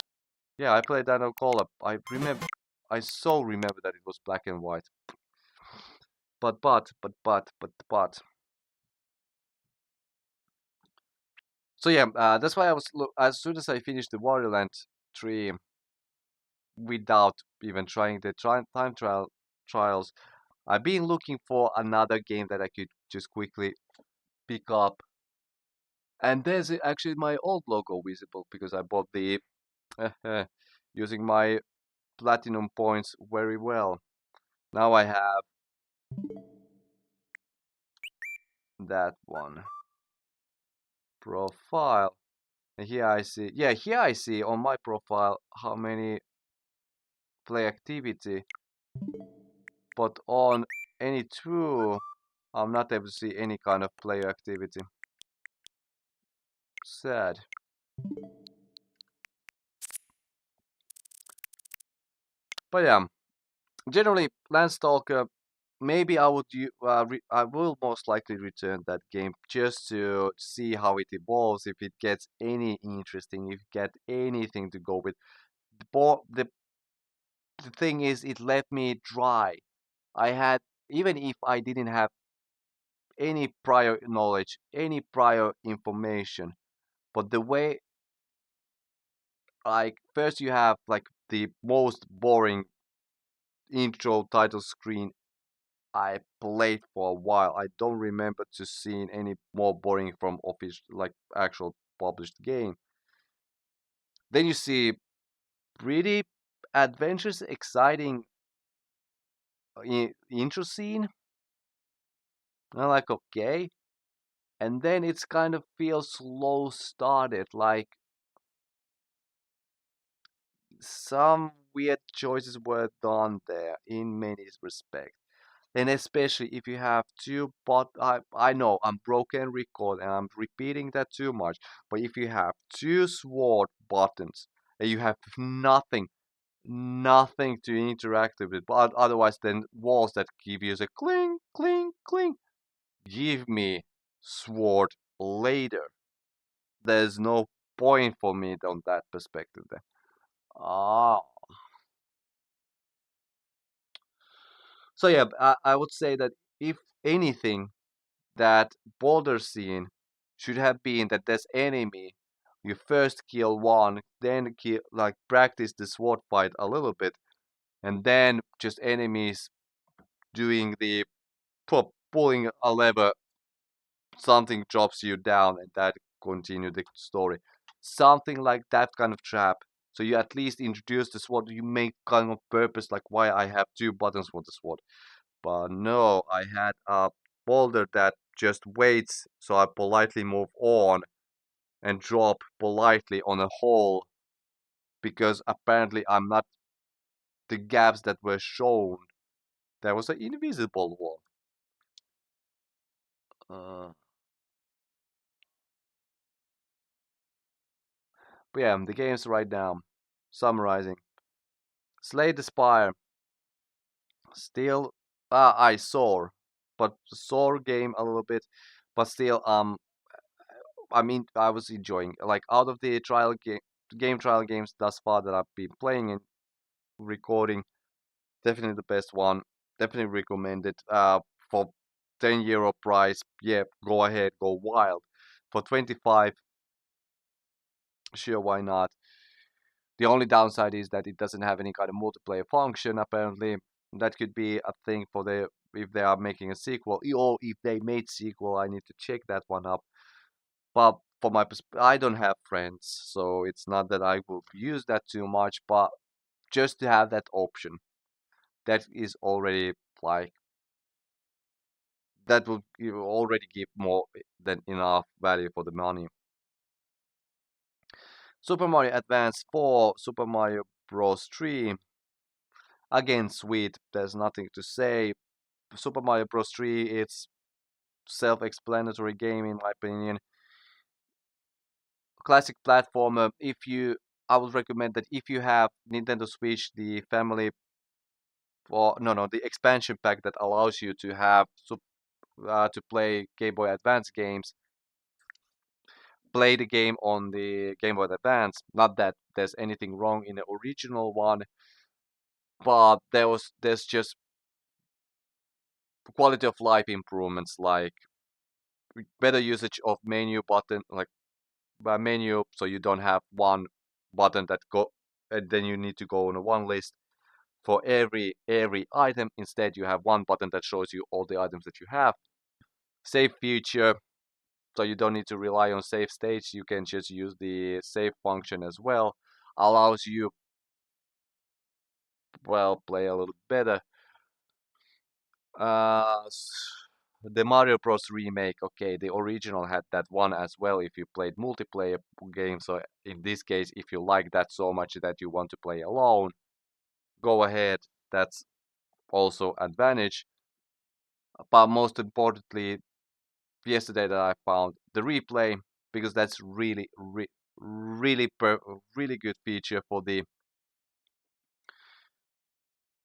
A: Yeah, I played that on Cola. I so remember that it was black and white. But. So yeah, that's why as soon as I finished the Wario Land 3 without even trying the time trials, I've been looking for another game that I could just quickly pick up. And there's actually my old logo visible because I bought the using my platinum points very well. Now I have that one profile. And here I see on my profile how many play activity, but on any two, I'm not able to see any kind of player activity. Sad. But yeah, generally, Landstalker. Maybe I will most likely return that game just to see how it evolves, if it gets any interesting, if it get anything to go with. The thing is, it left me dry. I had even if I didn't have any prior knowledge, any prior information, but the way like first you have like the most boring intro title screen I played for a while. I don't remember to seeing any more boring from official like actual published game. Then you see pretty adventurous, exciting intro scene. I'm like okay, and then it's kind of feels slow started. Like some weird choices were done there in many respects. And especially if you have I know I'm broken record and I'm repeating that too much, but if you have two sword buttons and you have nothing to interact with, but otherwise then walls that give you a cling, cling, cling, give me sword later. There's no point for me on that perspective there. Ah, so yeah, I would say that if anything, that boulder scene should have been that there's enemy. You first kill one, then practice the sword fight a little bit, and then just enemies doing the pulling a lever, something drops you down, and that continue the story. Something like that kind of trap. So you at least introduce the sword. You make kind of purpose, like why I have two buttons for the sword. But no, I had a boulder that just waits, so I politely move on and drop politely on a hole because apparently I'm not the gaps that were shown. There was an invisible wall. But yeah, the game's right now. Summarizing. Slay the Spire. Still, I saw, but saw game a little bit, but still, I mean, I was enjoying like out of the game trial games thus far that I've been playing and recording. Definitely the best one. Definitely recommend it. For €10 price, yeah, go ahead, go wild. For 25, sure, why not? The only downside is that it doesn't have any kind of multiplayer function. Apparently, that could be a thing for the if they are making a sequel, or if they made sequel. I need to check that one up. But for my I don't have friends, so it's not that I will use that too much. But just to have that option, that is already like that will already give more than enough value for the money. Super Mario Advance 4, Super Mario Bros. 3, again sweet. There's nothing to say. Super Mario Bros. 3, it's self-explanatory game in my opinion. Classic platformer. If you, I would recommend that if you have Nintendo Switch, the family, or no, the expansion pack that allows you to have to play Game Boy Advance games, play the game on the Game Boy Advance. Not that there's anything wrong in the original one, but there's just quality of life improvements like better usage of menu button, like by menu, so you don't have one button that go and then you need to go on a one list for every item. Instead, you have one button that shows you all the items that you have. Save feature, so you don't need to rely on save states. You can just use the save function as well. Allows you well play a little better. The Mario Bros. Remake, okay, the original had that one as well if you played multiplayer games. So in this case, if you like that so much that you want to play alone, go ahead. That's also advantage. But most importantly, yesterday that I found the replay because that's really good feature for the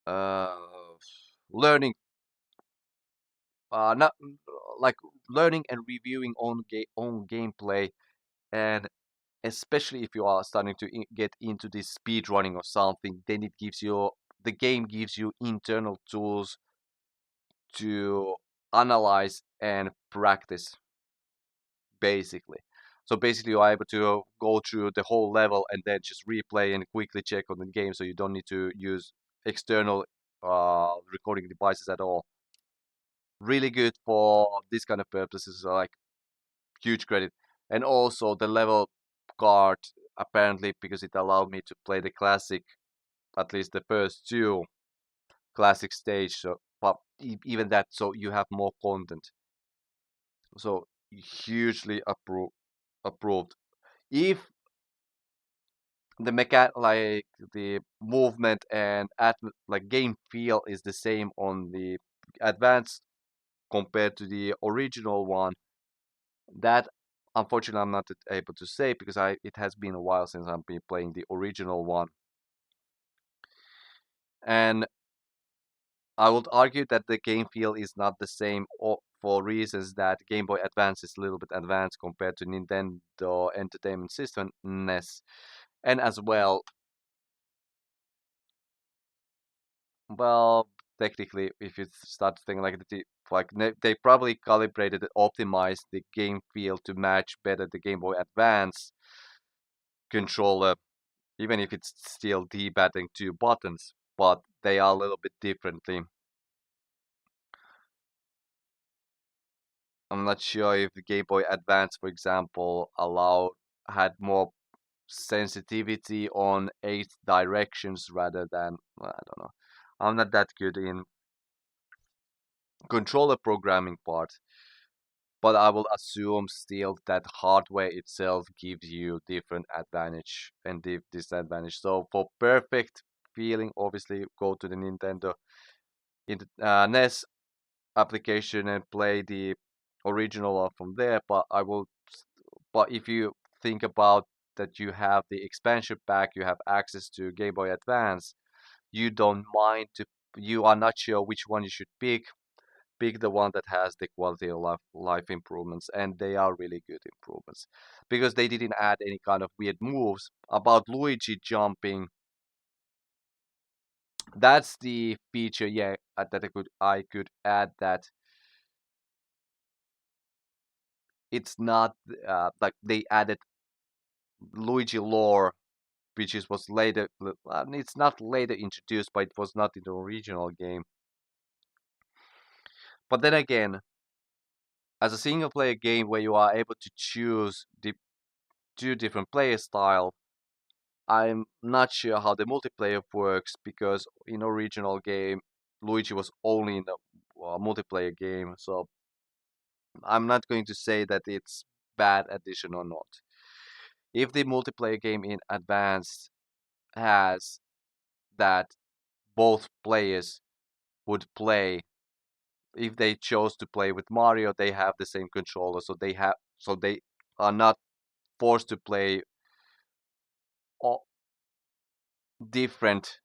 A: uh, learning, not like learning and reviewing own gameplay, and especially if you are starting to get into this speed running or something, then the game gives you internal tools to analyze and practice basically. So basically, you are able to go through the whole level and then just replay and quickly check on the game, so you don't need to use external recording devices at all. Really good for this kind of purposes, like huge credit. And also the level card, apparently, because it allowed me to play the classic, at least the first two classic stage. So, but even that, so you have more content. So hugely approved. If like the movement and like game feel is the same on the advanced compared to the original one, that unfortunately I'm not able to say because it has been a while since I've been playing the original one. And I would argue that the game feel is not the same for reasons that Game Boy Advance is a little bit advanced compared to Nintendo Entertainment System NES. And as well, well, technically, if you start to think like they probably calibrated and optimized the game feel to match better the Game Boy Advance controller, even if it's still D-batting two buttons, but they are a little bit differently. I'm not sure if the Game Boy Advance, for example, had more sensitivity on eight directions rather than well, I don't know. I'm not that good in controller programming part, but I will assume still that hardware itself gives you different advantage and disadvantage. So for perfect feeling, obviously go to the Nintendo NES application and play the original one from there. But if you think about that, you have the expansion pack, you have access to Game Boy Advance, you don't mind to you are not sure which one you should pick the one that has the quality of life improvements, and they are really good improvements because they didn't add any kind of weird moves. About Luigi jumping, that's the feature, yeah, that I could add that. It's not like they added Luigi lore, which was later. It's not later introduced, but it was not in the original game. But then again, as a single player game where you are able to choose the two different player styles, I'm not sure how the multiplayer works because in original game Luigi was only in the multiplayer game, so I'm not going to say that it's bad addition or not. If the multiplayer game in Advanced has that both players would play, if they chose to play with Mario, they have the same controller, so they are not forced to play all different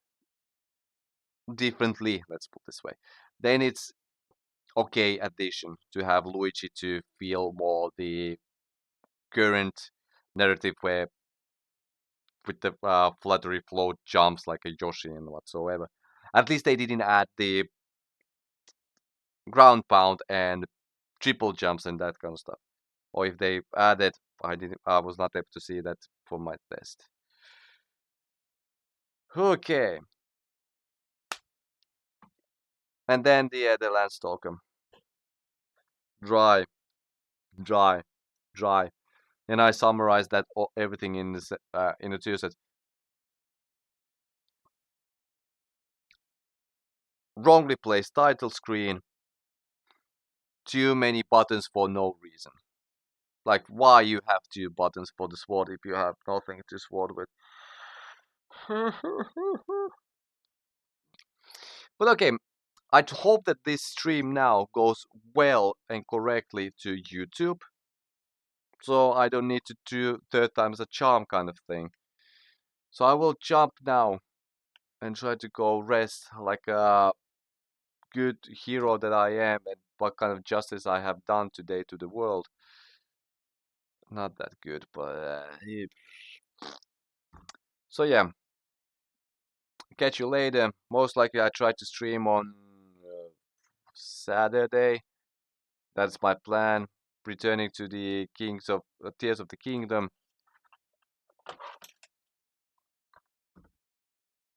A: differently. Let's put this way. Then it's okay addition to have Luigi to feel more the current narrative where with the fluttery float jumps like a Yoshi and whatsoever. At least they didn't add the ground pound and triple jumps and that kind of stuff. Or if they added, I was not able to see that for my test. Okay, and then the Landstalker, dry, dry, dry, and I summarized that everything in this in the two sets. Wrongly placed title screen, too many buttons for no reason. Like why you have two buttons for the sword if you have nothing to sword with. But okay, I hope that this stream now goes well and correctly to YouTube, so I don't need to do third time's a charm kind of thing. So I will jump now and try to go rest like a good hero that I am and what kind of justice I have done today to the world. Not that good, but so yeah, catch you later. Most likely I try to stream on Saturday. That's my plan. Returning to the Kings of Tears of the Kingdom.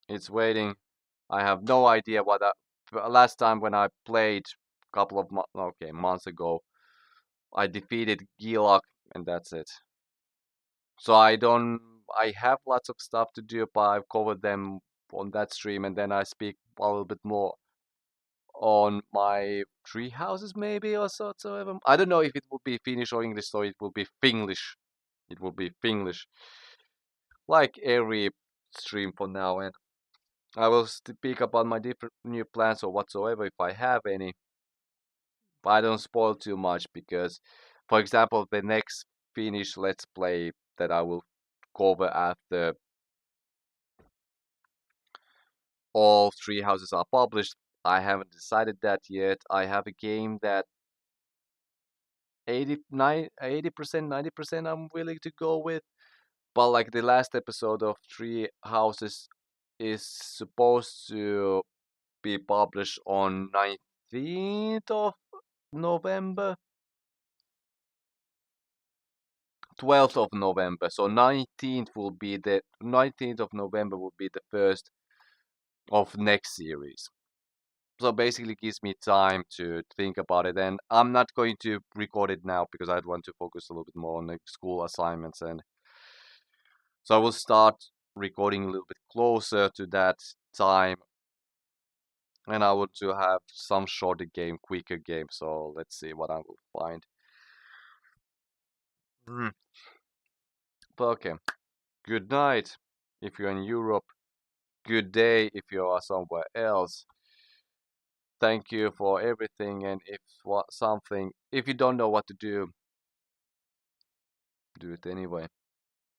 A: It's waiting. I have no idea what last time when I played a couple of months ago, I defeated Gilok and that's it. So I have lots of stuff to do, but I've covered them on that stream, and then I speak a little bit more on my tree houses maybe or so whatsoever. I don't know if it will be Finnish or English, so it will be Finglish. It will be Finglish, like every stream for now. And I will speak about my different new plans or whatsoever if I have any. But I don't spoil too much because, for example, the next Finnish Let's Play that I will cover after all three houses are published. I haven't decided that yet. I have a game that 80%, 90% I'm willing to go with. But like the last episode of Three Houses is supposed to be published on 19th of November, 12th of November. So 19th of November will be the first of next series. So basically gives me time to think about it, and I'm not going to record it now because I'd want to focus a little bit more on the school assignments, and so I will start recording a little bit closer to that time, and I want to have some shorter game, quicker game. So let's see what I will find. But okay, good night if you're in Europe. Good day if you are somewhere else. Thank you for everything, and if you don't know what to do, do it anyway.